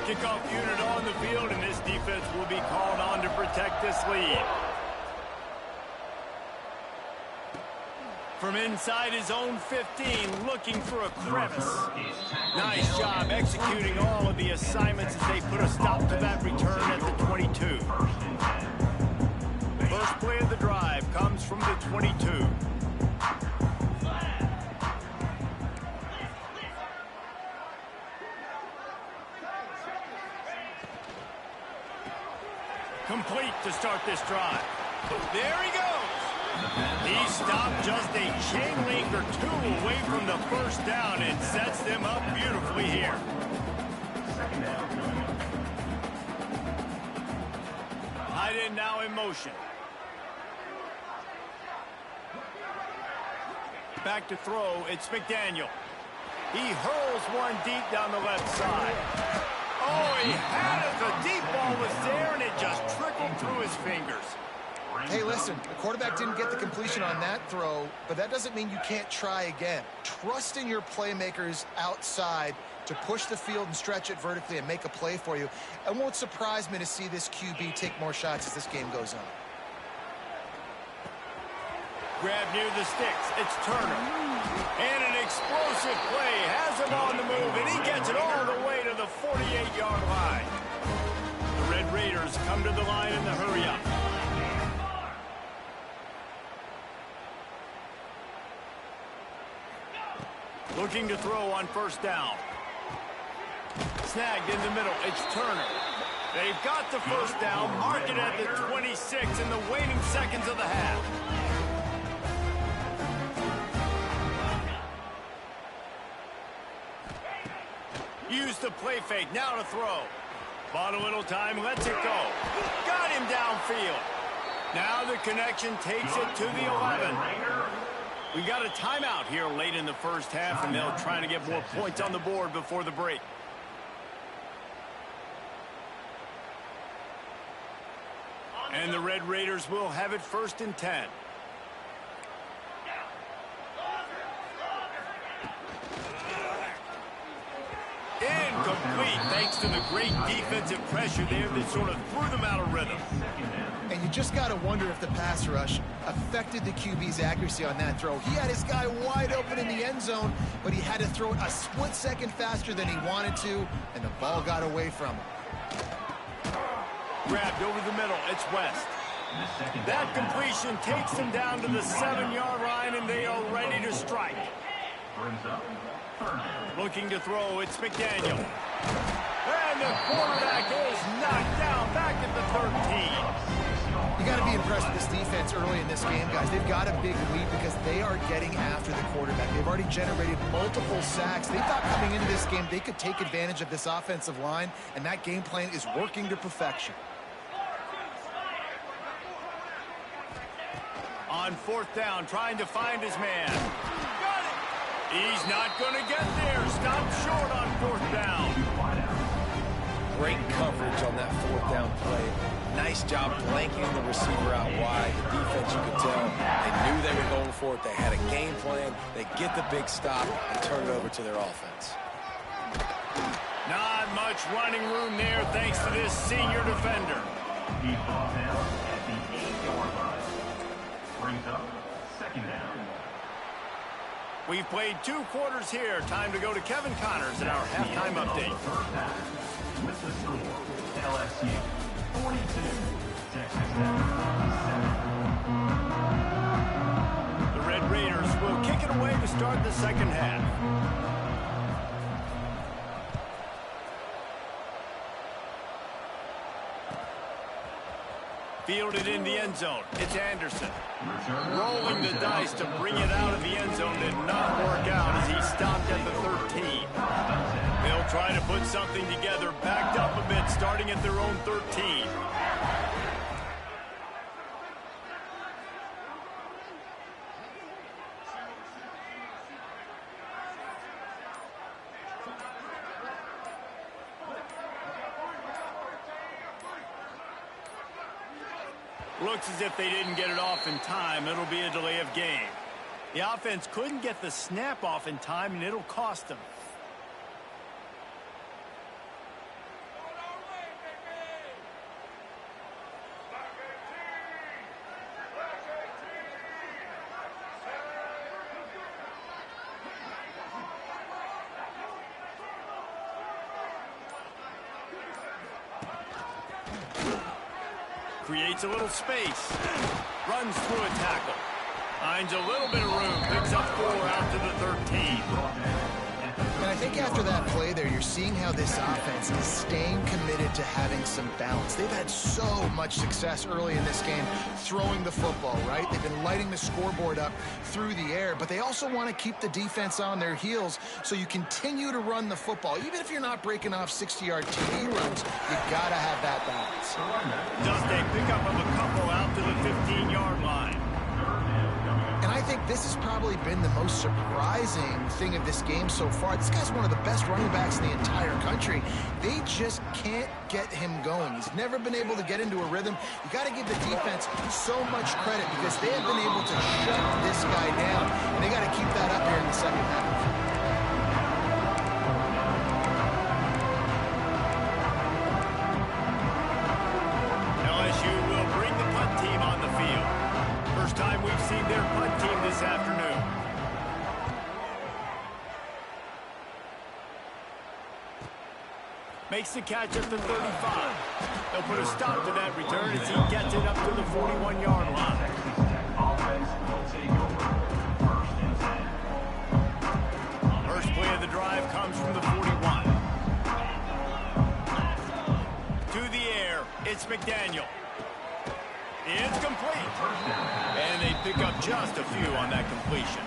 Kickoff unit on the field, and this defense will be called on to protect this lead. From inside his own 15, looking for a crevice. Nice job executing all of the assignments as they put a stop to that return at the 22. First play of the drive comes from the 22. Complete to start this drive. There he goes. He stopped just a chain link or two away from the first down and sets them up beautifully here. tight end now in motion. Back to throw, it's McDaniel. He hurls one deep down the left side. Oh, he had it. The deep ball was there, and it just trickled through his fingers. Hey, listen, the quarterback didn't get the completion on that throw, but that doesn't mean you can't try again. Trust in your playmakers outside to push the field and stretch it vertically and make a play for you. It won't surprise me to see this QB take more shots as this game goes on. Grab near the sticks. It's Turner. And an explosive play has him on the move, and he gets it all the way to the 48-yard line. The Red Raiders come to the line in the hurry-up. Looking to throw on first down. Snagged in the middle. It's Turner. They've got the first down. Mark it at the 26 in the waning seconds of the half. Use the play fake. Now to throw. Bought a little time. Lets it go. Got him downfield. Now the connection takes it to the 11. We got a timeout here late in the first half, and they'll try to get more points on the board before the break. And the Red Raiders will have it 1st and 10. Incomplete, thanks to the great defensive pressure there that sort of threw them out of rhythm. And you just got to wonder if the pass rush affected the QB's accuracy on that throw. He had his guy wide open in the end zone, but he had to throw it a split second faster than he wanted to, and the ball got away from him. Grabbed over the middle, it's West. That completion takes them down to the 7-yard line, and they are ready to strike. Looking to throw, it's McDaniel. And the quarterback is knocked down back at the 13. You got to be impressed with this defense early in this game, guys. They've got a big lead because they are getting after the quarterback. They've already generated multiple sacks. They thought coming into this game they could take advantage of this offensive line, and that game plan is working to perfection. On 4th down, trying to find his man. Got it! He's not going to get there. Stopped short on 4th down. Great coverage on that 4th down play. Nice job blanking the receiver out wide. The defense, you could tell, they knew they were going for it. They had a game plan. They get the big stop and turn it over to their offense. Not much running room there thanks to this senior defender. He brought down at the 8-yard line. Brings up 2nd down. We've played 2 quarters here. Time to go to Kevin Connors in our halftime update. With the score, LSU 42, Texas Tech 7. The Red Raiders will kick it away to start the second half. Fielded in the end zone. It's Anderson. Rolling the dice to bring it out of the end zone did not work out as he stopped at the 13. They'll try to put something together, backed up a bit, starting at their own 13. Looks as if they didn't get it off in time. It'll be a delay of game. The offense couldn't get the snap off in time, and it'll cost them. Creates a little space. Runs through a tackle. Finds a little bit of room. Picks up 4 out to the 13. And I think after that play there, you're seeing how this offense is staying committed to having some balance. They've had so much success early in this game throwing the football, right? They've been lighting the scoreboard up through the air, but they also want to keep the defense on their heels so you continue to run the football. Even if you're not breaking off 60-yard TD runs, you got to have that balance. Just a pickup of a couple out to the 15-yard line. And I think this has probably been the most surprising thing of this game so far. This guy's one of the best running backs in the entire country. They just can't get him going. He's never been able to get into a rhythm. You got to give the defense so much credit because they have been able to shut this guy down. And they got to keep that up here in the second half. LSU will bring the punt team on the field. First time we've seen their punt team this afternoon. Makes the catch at the 35. They'll put a stop to that return as he gets it up to the 41-yard line. Offense will take over. 1st and 10. First play of the drive comes from the 41. To the air, it's McDaniel. It's complete. And they pick up just a few on that completion.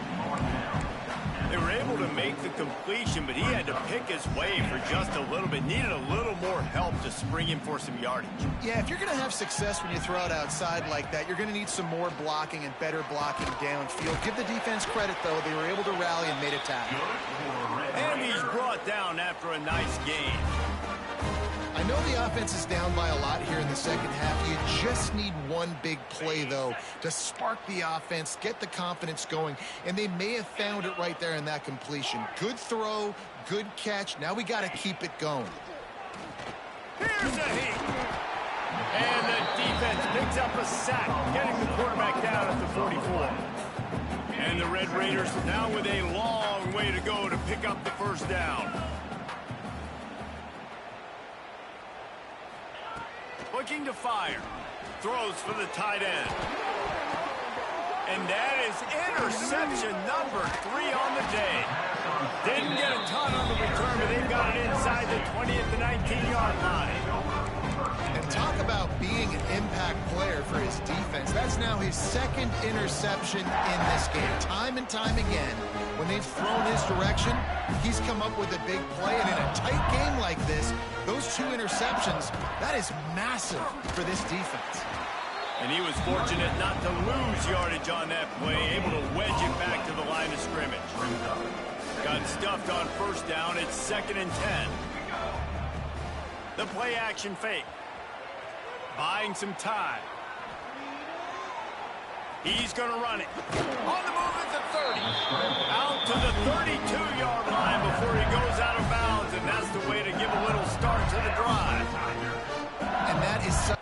They were able to make the completion, but he had to pick his way for just a little bit. Needed a little more help to spring him for some yardage. Yeah, if you're going to have success when you throw it outside like that, you're going to need some more blocking and better blocking downfield. Give the defense credit, though. They were able to rally and made a tackle. And he's brought down after a nice gain. I know the offense is down by a lot here in the second half. You just need one big play, though, to spark the offense, get the confidence going, and they may have found it right there in that completion. Good throw, good catch. Now we got to keep it going. Here's a heat. And the defense picks up a sack, getting the quarterback down at the 44. And the Red Raiders now with a long way to go to pick up the first down. Looking to fire. Throws for the tight end. And that is interception number 3 on the day. Didn't get a ton on the return, but they've got it inside the 20 at the 19-yard line. And talk about being an impact player for his defense. That's now his 2nd interception in this game. Time and time again, when they've thrown his direction, he's come up with a big play. And in a tight game like this, those 2 interceptions, that is massive for this defense. And he was fortunate not to lose yardage on that play, able to wedge it back to the line of scrimmage. Got stuffed on first down. It's 2nd and 10. The play action fake. Buying some time. He's going to run it. On the move at the 30. Out to the 32-yard line before he goes out of bounds, and that's the way to give a little start to the drive. And that is so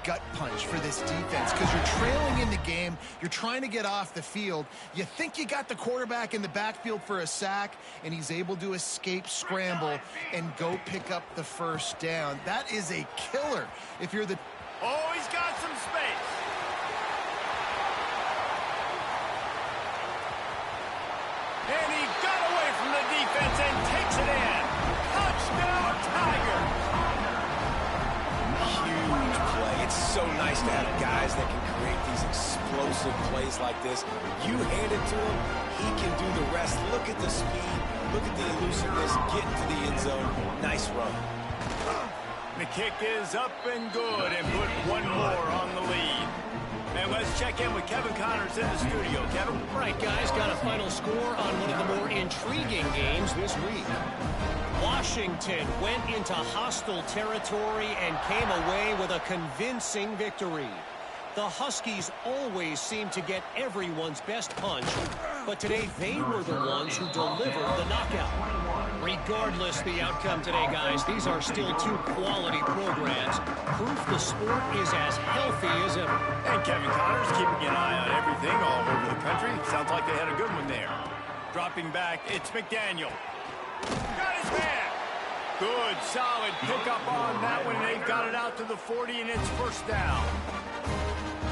gut punch for this defense because you're trailing in the game. You're trying to get off the field. You think you got the quarterback in the backfield for a sack, and he's able to escape, scramble, and go pick up the first down. That is a killer if you're the... Oh, he's got some space. And he got away from the defense and takes it in. Touchdown, Tigers. Huge play. It's so nice to have guys that can create these explosive plays like this. You hand it to him, he can do the rest. Look at the speed. Look at the elusiveness. Get into the end zone. Nice run. The kick is up and good and put one more on the lead. And let's check in with Kevin Connors in the studio. Kevin? All right, guys, got a final score on one of the more intriguing games this week. Washington went into hostile territory and came away with a convincing victory. The Huskies always seem to get everyone's best punch, but today they were the ones who delivered the knockout. Regardless the outcome today, guys, these are still two quality programs. Proof the sport is as healthy as ever. And Kevin Connors keeping an eye on everything all over the country. Sounds like they had a good one there. Dropping back, it's McDaniel. Got his man. Good, solid pickup on that one. They've got it out to the 40, and it's first down.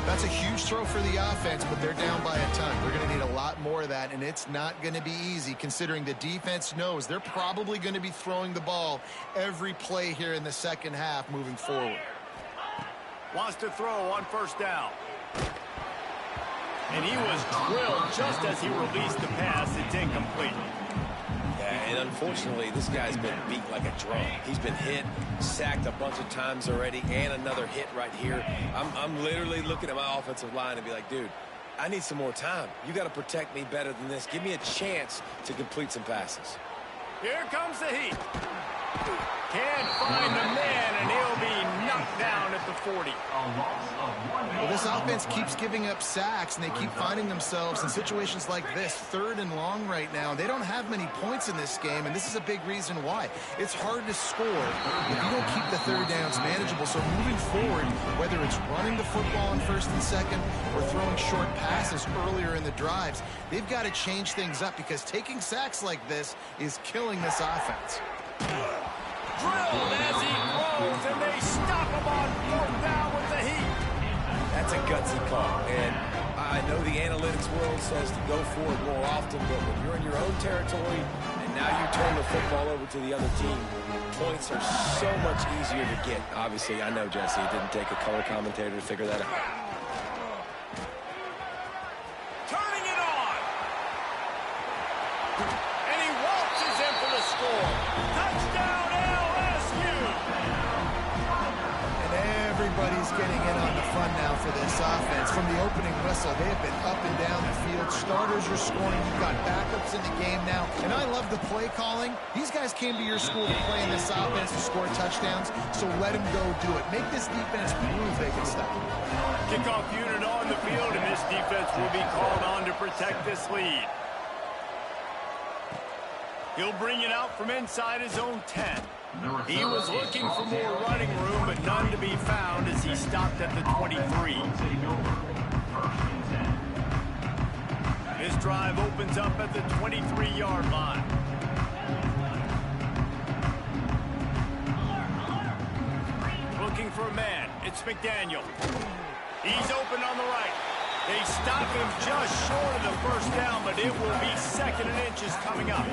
That's a huge throw for the offense, but they're down by a ton. They're going to need a lot more of that, and it's not going to be easy considering the defense knows they're probably going to be throwing the ball every play here in the second half moving forward. Wants to throw on first down. And he was drilled just as he released the pass. It's incomplete. Yeah, and unfortunately, this guy's been beat like a drum. He's been hit, sacked a bunch of times already, and another hit right here. I'm literally looking at my offensive line and be like, dude, I need some more time. You got to protect me better than this. Give me a chance to complete some passes. Here comes the heat. Can't find the man, and he'll be knocked down at the 40. Well, this offense keeps giving up sacks, and they keep finding themselves in situations like this, 3rd and long right now. They don't have many points in this game, and this is a big reason why. It's hard to score if you don't keep the third downs manageable. So moving forward, whether it's running the football on 1st and 2nd or throwing short passes earlier in the drives, they've got to change things up because taking sacks like this is killing this offense. Drilled as he throws, and they stop him on 4th down with the heat. That's a gutsy call, and I know the analytics world says to go for it more often, but when you're in your own territory and now you turn the football over to the other team, points are so much easier to get. Obviously, I know, Jesse, it didn't take a color commentator to figure that out. Turning it on. And he waltzes in for the score. Touchdown, LSU. And everybody's getting in on the fun now for this offense. From the opening whistle, they have been up and down the field. Starters are scoring. You've got backups in the game now. And I love the play calling. These guys came to your school to play in this offense to score touchdowns, so let them go do it. Make this defense prove they can stop. Kickoff unit on the field, and this defense will be called on to protect this lead. He'll bring it out from inside his own 10. He was looking for more running room, but none to be found as he stopped at the 23. This drive opens up at the 23-yard line. Looking for a man. It's McDaniel. He's open on the right. They stop him just short of the first down, but it will be 2nd and inches coming up.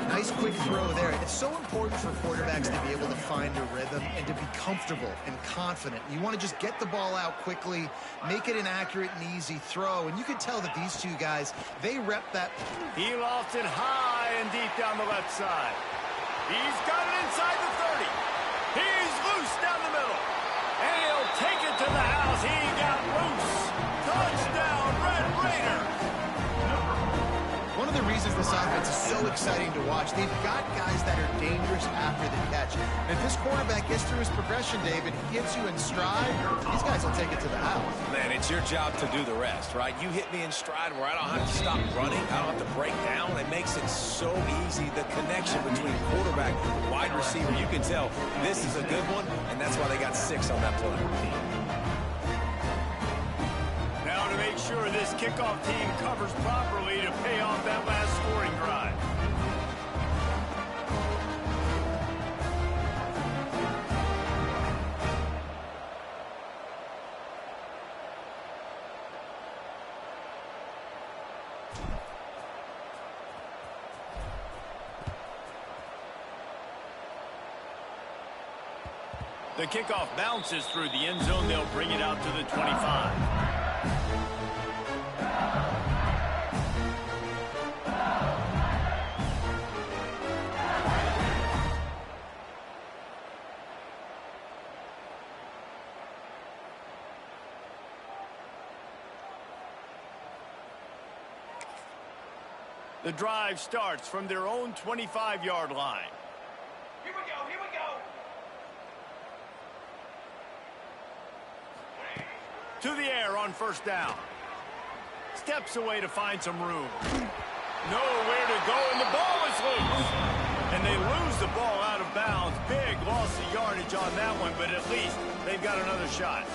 Nice quick throw there. It's so important for quarterbacks to be able to find a rhythm and to be comfortable and confident. You want to just get the ball out quickly, make it an accurate and easy throw, and you can tell that these two guys, they rep that. He lost it high and deep down the left side. He's got it inside the 30. He's loose down the middle. And he'll take it to the house. He got loose. Touchdown, Red Raider. One of the reasons this offense is so exciting to watch, they've got guys that are dangerous after the catch. And if this quarterback gets through his progression, David, he gets you in stride, these guys will take it to the house. Man, it's your job to do the rest, right? You hit me in stride where I don't have to stop running. I don't have to break down. It makes it so easy. The connection between quarterback and wide receiver, you can tell this is a good one, and that's why they got 6 on that play. Now to make sure this kickoff team covers properly to pay off that last scoring drive. The kickoff bounces through the end zone. They'll bring it out to the 25. The drive starts from their own 25-yard line. Here we go, here we go. To the air on first down. Steps away to find some room. Nowhere to go, and the ball is loose. And they lose the ball out of bounds. Big loss of yardage on that one, but at least they've got another shot.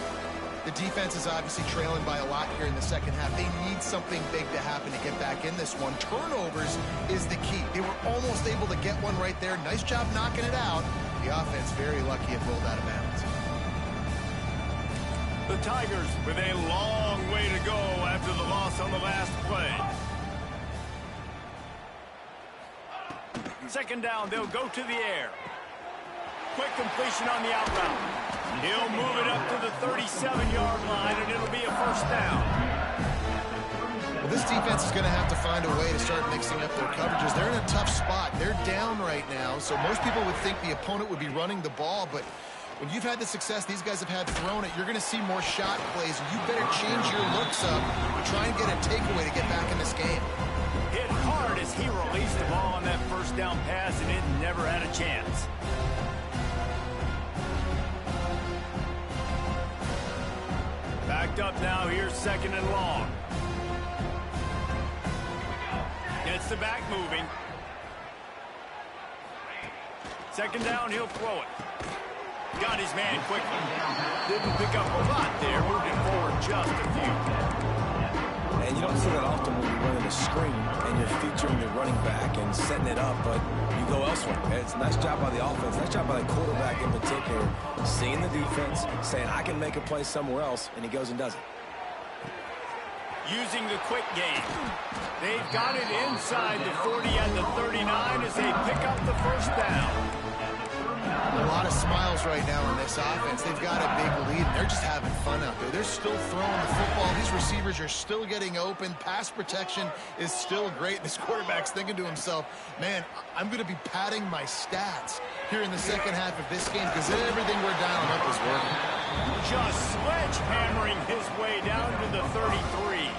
The defense is obviously trailing by a lot here in the second half. They need something big to happen to get back in this one. Turnovers is the key. They were almost able to get one right there. Nice job knocking it out. The offense very lucky it rolled out of bounds. The Tigers with a long way to go after the loss on the last play. Second down, they'll go to the air. Quick completion on the out route. He'll move it up to the 37-yard line, and it'll be a first down. Well, this defense is going to have to find a way to start mixing up their coverages. They're in a tough spot. They're down right now, so most people would think the opponent would be running the ball, but when you've had the success these guys have had throwing it, you're going to see more shot plays. You better change your looks up and try and get a takeaway to get back in this game. Hit hard as he released the ball on that first down pass, and it never had a chance. Backed up now, here's second and long. Gets the back moving. Second down, he'll throw it. Got his man quickly. Didn't pick up a lot there, moving forward just a few. And you don't see that often when you're running a screen and you're featuring the running back and setting it up, but you go elsewhere. It's a nice job by the offense, nice job by the quarterback in particular, seeing the defense, saying, I can make a play somewhere else, and he goes and does it. Using the quick game. They've got it inside the 40 and the 39 as they pick up the first down. A lot of smiles right now in this offense. They've got a big lead. They're just having fun out there. They're still throwing the football. These receivers are still getting open. Pass protection is still great. This quarterback's thinking to himself, man, I'm going to be padding my stats here in the second half of this game because everything we're dialing up is working. Just sledgehammering his way down to the 33.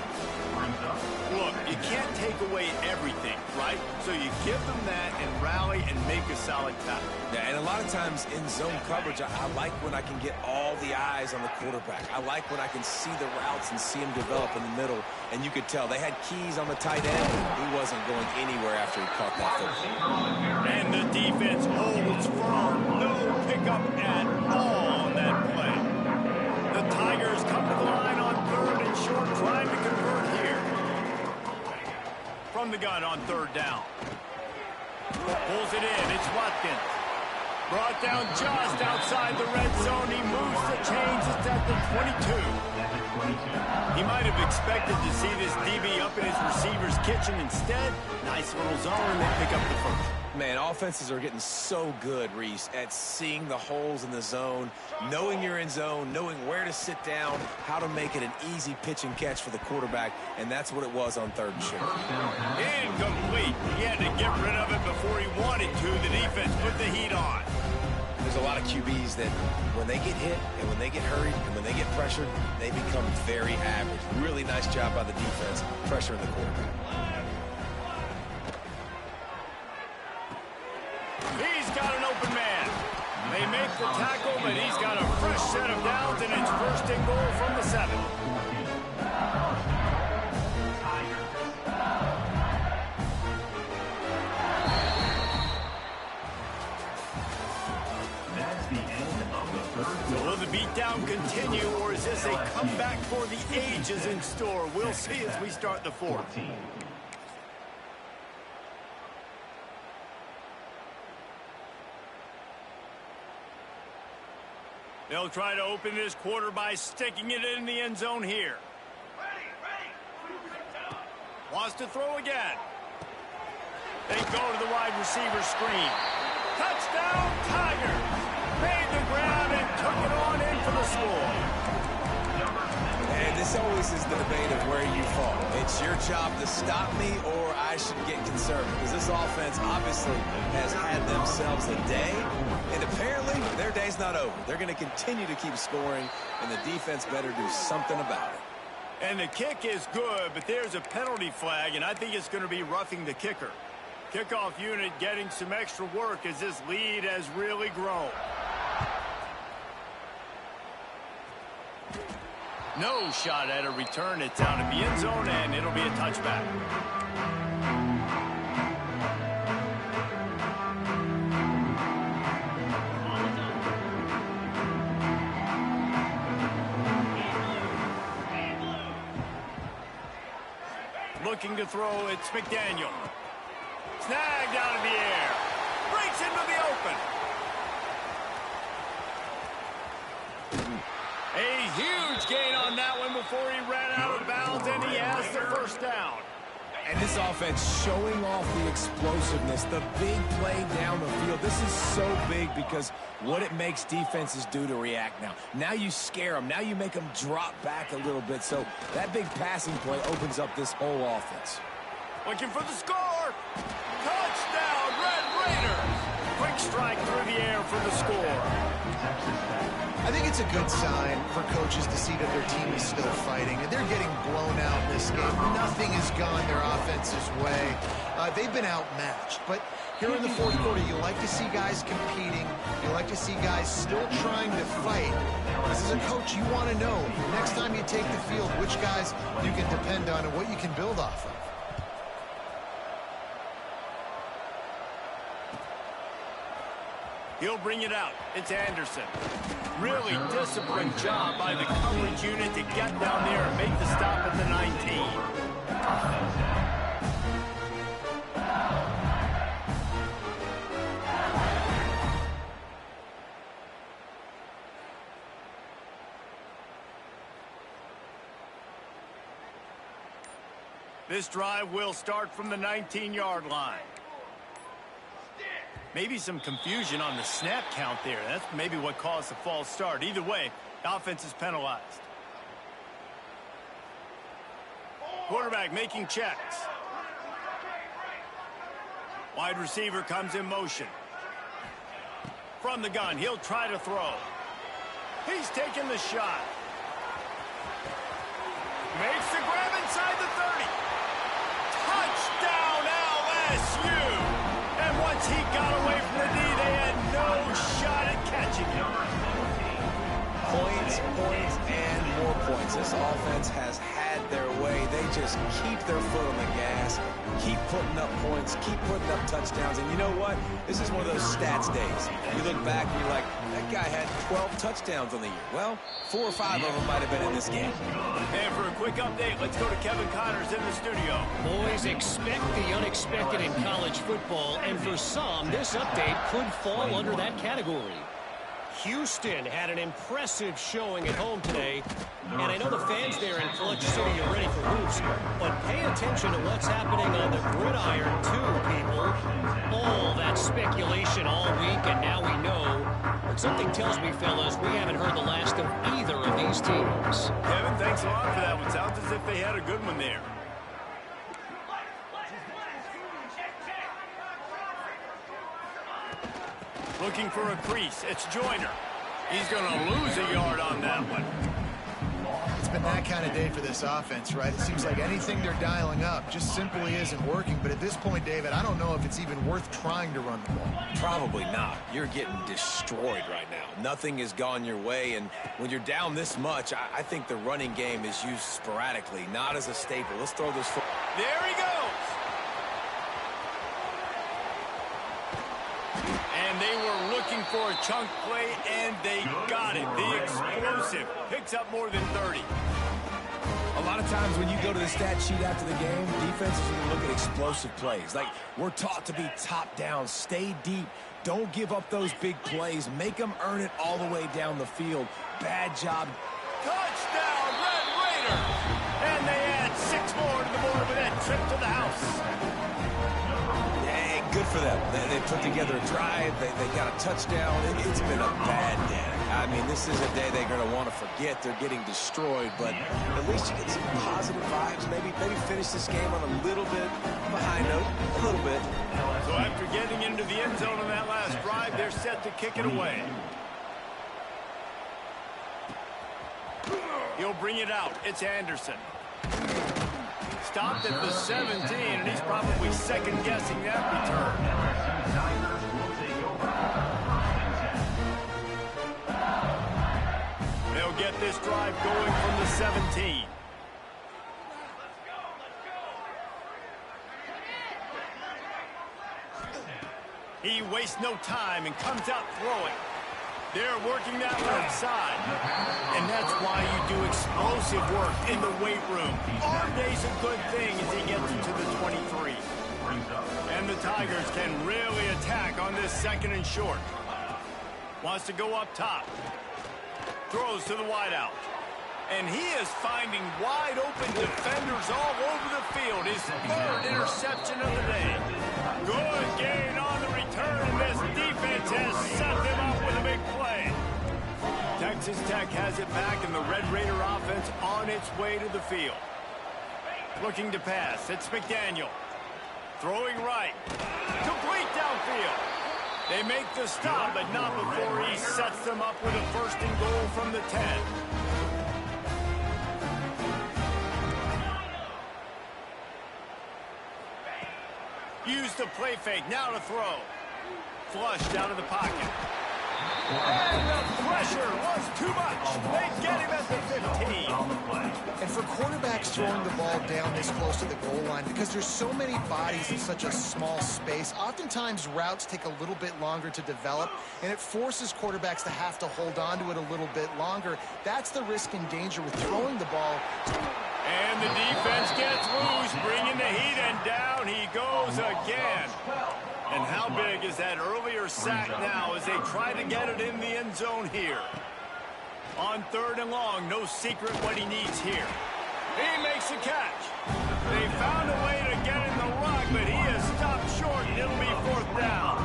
Look, you can't take away everything, right? So you give them that and rally and make a solid tackle. Yeah, and a lot of times in zone coverage, I like when I can get all the eyes on the quarterback. I like when I can see the routes and see him develop in the middle. And you could tell they had keys on the tight end. He wasn't going anywhere after he caught that football. And the defense holds firm. No pickup at all on that play. The Tigers come to the line on third and short, trying to convert here. From the gun on third down. Pulls it in. It's Watkins. Brought down just outside the red zone. He moves the chains. It's at the 22. He might have expected to see this DB up in his receiver's kitchen. Instead, nice little zone. They pick up the first. Man, offenses are getting so good, Reese, at seeing the holes in the zone, knowing you're in zone, knowing where to sit down, how to make it an easy pitch and catch for the quarterback, and that's what it was on third and short. Incomplete. He had to get rid of it before he wanted to. The defense put the heat on. There's a lot of QBs that when they get hit and when they get hurried and when they get pressured, they become very average. Really nice job by the defense pressuring the quarterback. He's got an open man. They make the tackle, but he's got a fresh set of downs, and it's first and goal from the 7. That's the end of the third. So will the beatdown continue, or is this a comeback for the ages in store? We'll see as we start the fourth. They'll try to open this quarter by sticking it in the end zone here. Wants to throw again. They go to the wide receiver screen. Touchdown, Tigers! Made the grab and took it on in for the score. And this always is the debate of where you fall. It's your job to stop me, or I should get conservative. Because this offense obviously has had themselves a day, and apparently their day's not over. They're going to continue to keep scoring, and the defense better do something about it. And the kick is good, but there's a penalty flag, and I think it's going to be roughing the kicker. Kickoff unit getting some extra work as this lead has really grown. No shot at a return. It's out of the end zone, and it'll be a touchback. Looking to throw, it's McDaniel. Snagged out of the air. Breaks into the open. A huge gain on that one before he ran out of bounds, and he has the first down. And this offense showing off the explosiveness, the big play down the field. This is so big because what it makes defenses do to react now. Now you scare them. Now you make them drop back a little bit. So that big passing play opens up this whole offense. Looking for the score. Touchdown, Red Raiders. Quick strike through the air for the score. I think it's a good sign for coaches to see that their team is still fighting, and they're getting blown out in this game. Nothing has gone their offense's way. They've been outmatched, but here in the fourth quarter, you like to see guys competing. You like to see guys still trying to fight. Because as a coach, you want to know, next time you take the field, which guys you can depend on and what you can build off of. He'll bring it out. It's Anderson. Really disciplined job by the coverage unit to get down there and make the stop at the 19. This drive will start from the 19-yard line. Maybe some confusion on the snap count there. That's maybe what caused the false start. Either way, the offense is penalized. Quarterback making checks. Wide receiver comes in motion. From the gun, he'll try to throw. He's taking the shot. Makes the grab inside the 30. Touchdown, LSU! And once he got away from the knee, they had no shot at catching him. Points, and more points. This offense has had their way. They just keep their foot on the gas, keep putting up points, keep putting up touchdowns. And you know what? This is one of those stats days. You look back and you're like, that guy had 12 touchdowns on the year. Well, 4 or 5 of them might have been in this game. And for a quick update, let's go to Kevin Connors in the studio. Boys, expect the unexpected in college football, and for some, this update could fall under that category. Houston had an impressive showing at home today, and I know the fans there in Clutch City are ready for hoops, but pay attention to what's happening on the gridiron too, people. All that speculation all week, and now we know. But something tells me, fellas, we haven't heard the last of either of these teams. Kevin, thanks a lot for that one. Sounds as if they had a good one there. Looking for a crease. It's Joyner. He's going to lose a yard on that one. It's been that kind of day for this offense, right? It seems like anything they're dialing up just simply isn't working. But at this point, David, I don't know if it's even worth trying to run the ball. Probably not. You're getting destroyed right now. Nothing has gone your way, and when you're down this much, I think the running game is used sporadically, not as a staple. Let's throw this. There he goes. And they were looking for a chunk play, and they got it. The explosive picks up more than 30. A lot of times when you go to the stat sheet after the game, defenses are going to look at explosive plays. Like, we're taught to be top down, stay deep, don't give up those big plays, make them earn it all the way down the field. Bad job. Touchdown, Red Raiders! And they add 6 more to the board with that trip to the house. Good for them. They put together a drive. They got a touchdown. It's been a bad day. I mean, this is a day they're going to want to forget. They're getting destroyed, but at least you get some positive vibes. Maybe finish this game on a little bit of a high note, a little bit. So after getting into the end zone on that last drive, they're set to kick it away. He'll bring it out. It's Anderson. Stopped at the 17, and he's probably second-guessing that return. Tigers will take over. 1st and 10. They'll get this drive going from the 17. He wastes no time and comes out throwing. They're working that left side. And that's why you do explosive work in the weight room. Arm day's a good thing as he gets into the 23. And the Tigers can really attack on this 2nd and short. Wants to go up top. Throws to the wideout. And he is finding wide open defenders all over the field. His 3rd interception of the day. Good gain on the return, and this defense has set them up with a big play. Texas Tech has it back, and the Red Raider offense on its way to the field. Looking to pass. It's McDaniel. Throwing right. Complete downfield. They make the stop, but not before he sets them up with a 1st and goal from the 10. Use the play fake. Now to throw. Flushed out of the pocket. And the pressure was too much. They get him at the 15. And for quarterbacks throwing the ball down this close to the goal line, because there's so many bodies in such a small space, oftentimes routes take a little bit longer to develop, and it forces quarterbacks to have to hold on to it a little bit longer. That's the risk and danger with throwing the ball. And the defense gets loose, bringing the heat, and down he goes again. And how big is that earlier sack now as they try to get it in the end zone here? On 3rd and long, no secret what he needs here. He makes the catch. They found a way to get in the rock, but he is stopped short, and it'll be 4th down.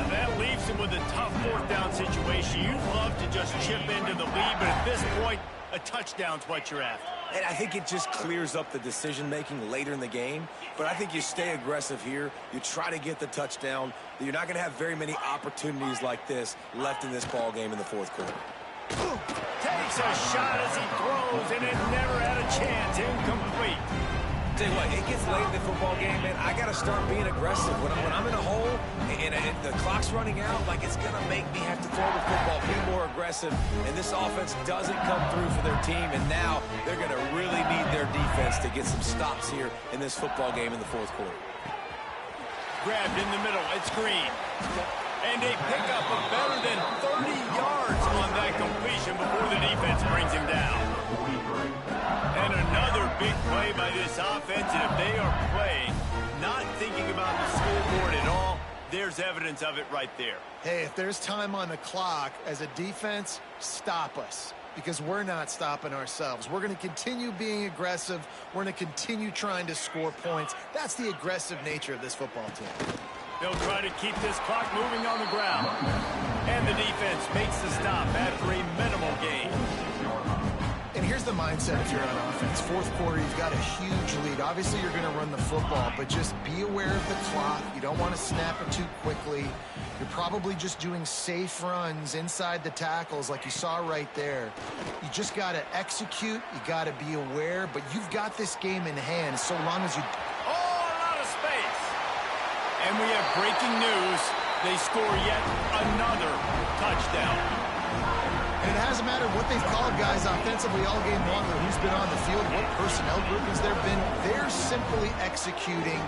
That leaves him with a tough 4th down situation. You'd love to just chip into the lead, but at this point, a touchdown's what you're after. And I think it just clears up the decision-making later in the game. But I think you stay aggressive here. You try to get the touchdown. You're not going to have very many opportunities like this left in this ball game in the 4th quarter. Takes a shot as he throws, and it never had a chance. Incomplete. Tell you what, it gets late in the football game, man. I got to start being aggressive. When I'm in a hole and the clock's running out, like, it's going to make me have to throw the football, be more aggressive. And this offense doesn't come through for their team, and now they're going to really need their defense to get some stops here in this football game in the 4th quarter. Grabbed in the middle. It's Green. And a pickup of better than 30 yards on that completion before the defense brings him down. And another big play by this offense, and if they are playing, not thinking about the scoreboard at all, there's evidence of it right there. Hey, if there's time on the clock, as a defense, stop us. Because we're not stopping ourselves. We're going to continue being aggressive. We're going to continue trying to score points. That's the aggressive nature of this football team. They'll try to keep this clock moving on the ground. And the defense makes the stop after a minimal gain. And here's the mindset if you're on offense. 4th quarter, you've got a huge lead. Obviously, you're going to run the football, but just be aware of the clock. You don't want to snap it too quickly. You're probably just doing safe runs inside the tackles like you saw right there. You just got to execute. You got to be aware, but you've got this game in hand so long as you... Oh, a lot of space. And we have breaking news. They score yet another touchdown. And it hasn't mattered what they've called guys offensively all game long or who's been on the field, what personnel groupings there have been. They're simply executing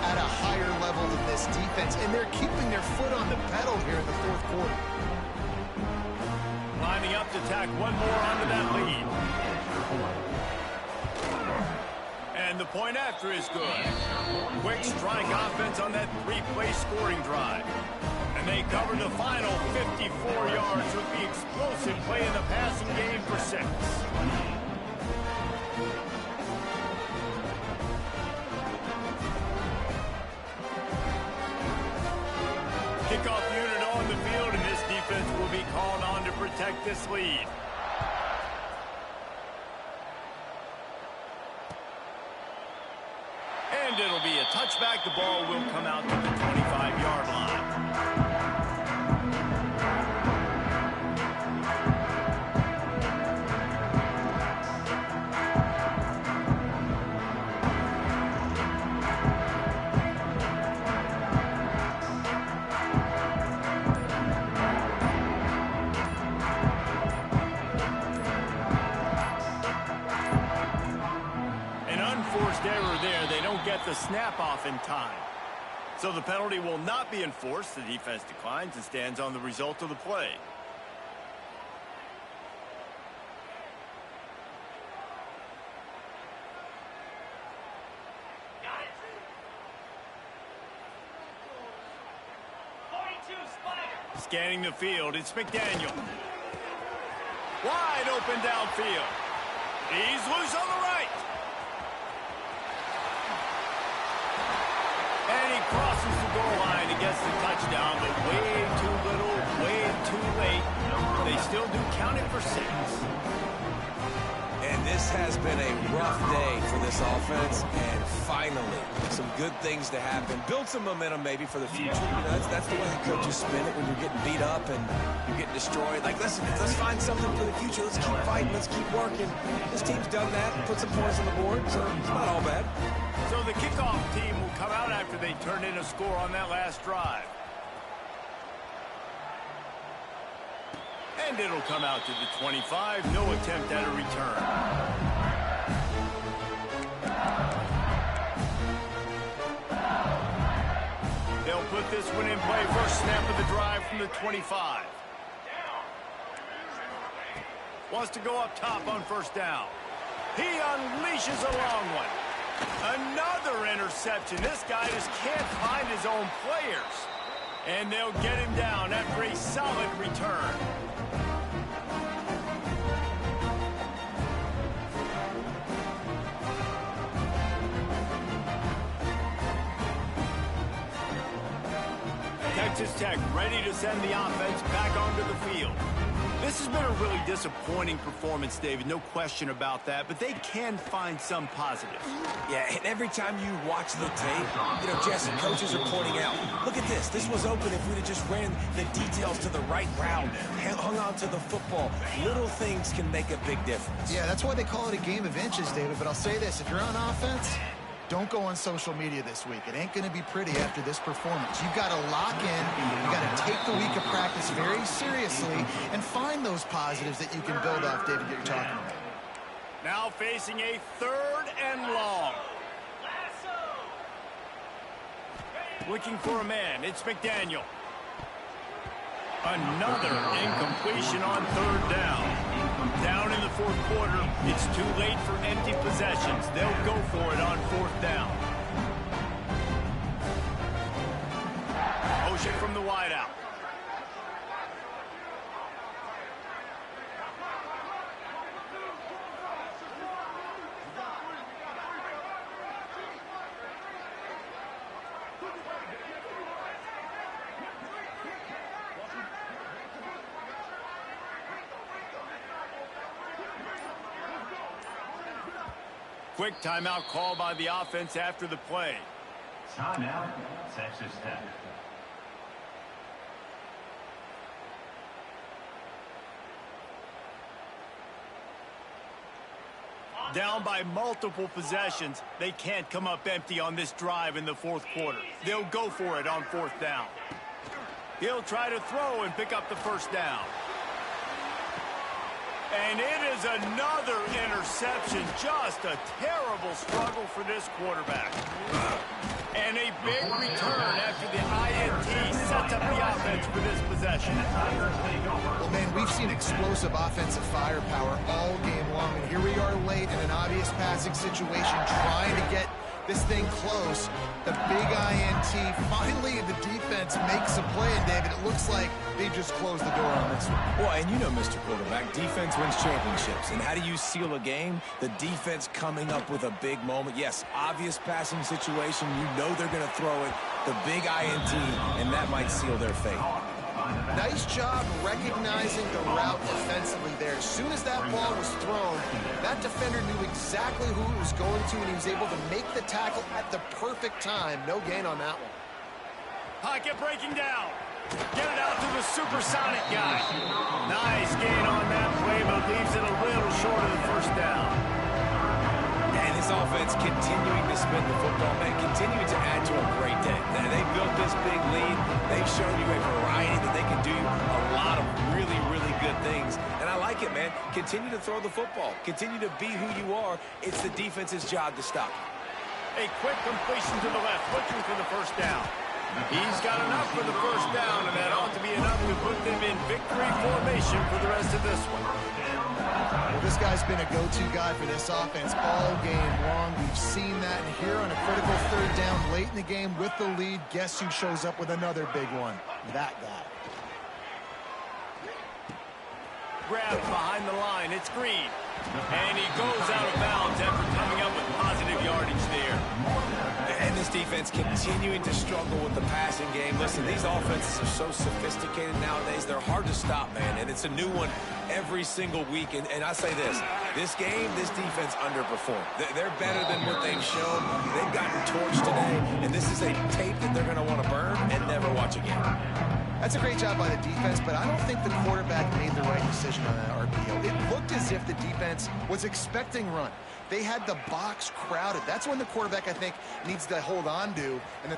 at a higher level than this defense, and they're keeping their foot on the pedal here in the 4th quarter. Lining up to tack one more onto that lead. And the point after is good. Quick strike offense on that 3-play scoring drive. And they cover the final 54 yards with the explosive play in the passing game for 6. Kickoff unit on the field, and this defense will be called on to protect this lead. And it'll be a touchback. The ball will come out to the 25-yard line. forced error there. They don't get the snap off in time. So the penalty will not be enforced. The defense declines and stands on the result of the play. Scanning the field, it's McDaniel. Wide open downfield. He's loose on the right. And he crosses the goal line and gets the touchdown, but way too little, way too late. They still do count it for 6. And this has been a rough day for this offense, and finally, some good things to happen. Build some momentum maybe for the future. You know, that's the way the coaches spin it when you're getting beat up and you're getting destroyed. Like, listen, let's find something for the future. Let's keep fighting. Let's keep working. This team's done that, put some points on the board, so it's not all bad. So the kickoff team will come out after they turn in a score on that last drive. And it'll come out to the 25. No attempt at a return. They'll put this one in play. First snap of the drive from the 25. Wants to go up top on first down. He unleashes a long one. Another interception. This guy just can't find his own players. And they'll get him down after a solid return. Texas Tech ready to send the offense back onto the field. This has been a really disappointing performance, David. No question about that, but they can find some positives. Yeah, and every time you watch the tape, you know, Jesse, coaches are pointing out, look at this. This was open if we'd have just ran the details to the right route, hung on to the football. Little things can make a big difference. Yeah, that's why they call it a game of inches, David. But I'll say this, if you're on offense, don't go on social media this week. It ain't going to be pretty after this performance. You've got to lock in. You've got to take the week of practice very seriously and find those positives that you can build off, David, that you're talking about. Now facing a 3rd and long. Looking for a man. It's McDaniel. Another incompletion on 3rd down. Down in the 4th quarter, it's too late for empty possessions. They'll go for it on 4th down. Motion from the wideout. Quick timeout call by the offense after the play. Timeout, Texas Tech. Down by multiple possessions, they can't come up empty on this drive in the 4th quarter. They'll go for it on 4th down. He'll try to throw and pick up the 1st down. And it is another interception. Just a terrible struggle for this quarterback. And a big return after the INT sets up the offense for this possession. Well, man, we've seen explosive offensive firepower all game long, and here we are late in an obvious passing situation trying to get this thing close. The big INT. Finally, the defense makes a play, and David, it looks like they've just closed the door on this one. Well, and you know, Mr. Quarterback, defense wins championships. And how do you seal a game? The defense coming up with a big moment. Yes, obvious passing situation. You know they're going to throw it. The big INT, and that might seal their fate. Nice job recognizing the route defensively there. As soon as that ball was thrown, that defender knew exactly who it was going to, and he was able to make the tackle at the perfect time. No gain on that one. Pocket breaking down. Get it out to the supersonic guy. Nice gain on that play, but leaves it a little short of the 1st down. And this offense continuing to spin the football, man, continuing to add to a great day. They built this big lead. They've shown you a variety that they can do a lot of really, really good things. And I like it, man. Continue to throw the football. Continue to be who you are. It's the defense's job to stop. A quick completion to the left, looking for the first down. He's got enough for the first down, and that ought to be enough to put them in victory formation for the rest of this one. Well, this guy's been a go-to guy for this offense all game long. We've seen that, and here on a critical third down late in the game with the lead, guess who shows up with another big one? That guy. Grabbed behind the line. It's Green. And he goes out of bounds after coming up with positive yardage there. And this defense continuing to struggle with the passing game. Listen, these offenses are so sophisticated nowadays. They're hard to stop, man. And it's a new one every single week. And I say this game, this defense underperformed. They're better than what they've shown. They've gotten torched today. And this is a tape that they're going to want to burn and never watch again. That's a great job by the defense, but I don't think the quarterback made the right decision on that RPO. It looked as if the defense was expecting run. They had the box crowded. That's when the quarterback, I think, needs to hold on to. And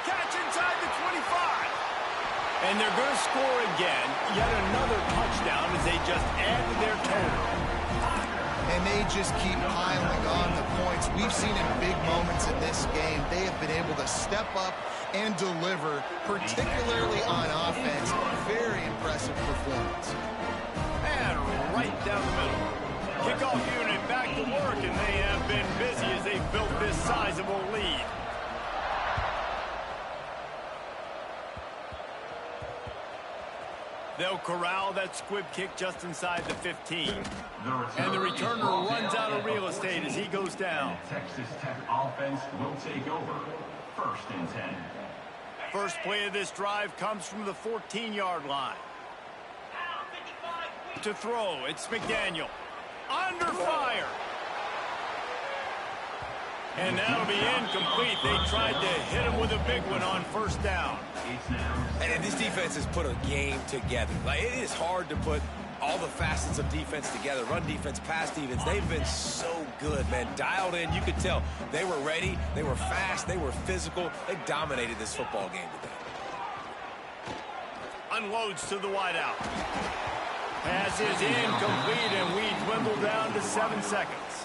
catch inside the 25. And they're going to score again. Yet another touchdown as they just add to their total. And they just keep piling on the points. We've seen in big moments in this game, they have been able to step up and deliver, particularly on offense. Very impressive performance. And right down the middle. Kickoff unit back to work, and they have been busy as they built this sizable lead. They'll corral that squib kick just inside the 15. And the returner runs out of real estate as he goes down. Texas Tech offense will take over. 1st and 10. First play of this drive comes from the 14-yard line. To throw, it's McDaniel. Under fire. And that'll be incomplete. They tried to hit him with a big one on first down. And this defense has put a game together. Like, it is hard to put all the facets of defense together. Run defense, pass defense. They've been so good, man. Dialed in. You could tell they were ready. They were fast. They were physical. They dominated this football game today. Unloads to the wideout. Pass is incomplete, and we dwindle down to 7 seconds.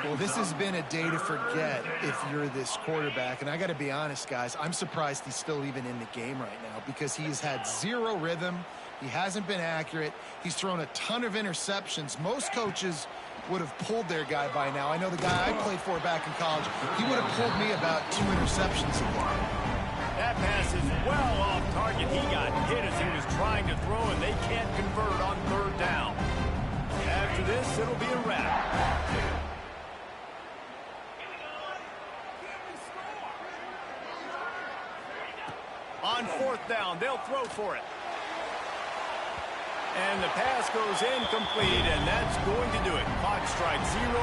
Well, this has been a day to forget if you're this quarterback. And I got to be honest, guys, I'm surprised he's still even in the game right now because he's had zero rhythm. He hasn't been accurate. He's thrown a ton of interceptions. Most coaches would have pulled their guy by now. I know the guy I played for back in college, he would have pulled me about 2 interceptions ago. That pass is well off target. He got hit as he was trying to throw, and they can't convert on third down. After this, it'll be a wrap. On fourth down, they'll throw for it. And the pass goes incomplete, and that's going to do it. Clock strikes 0.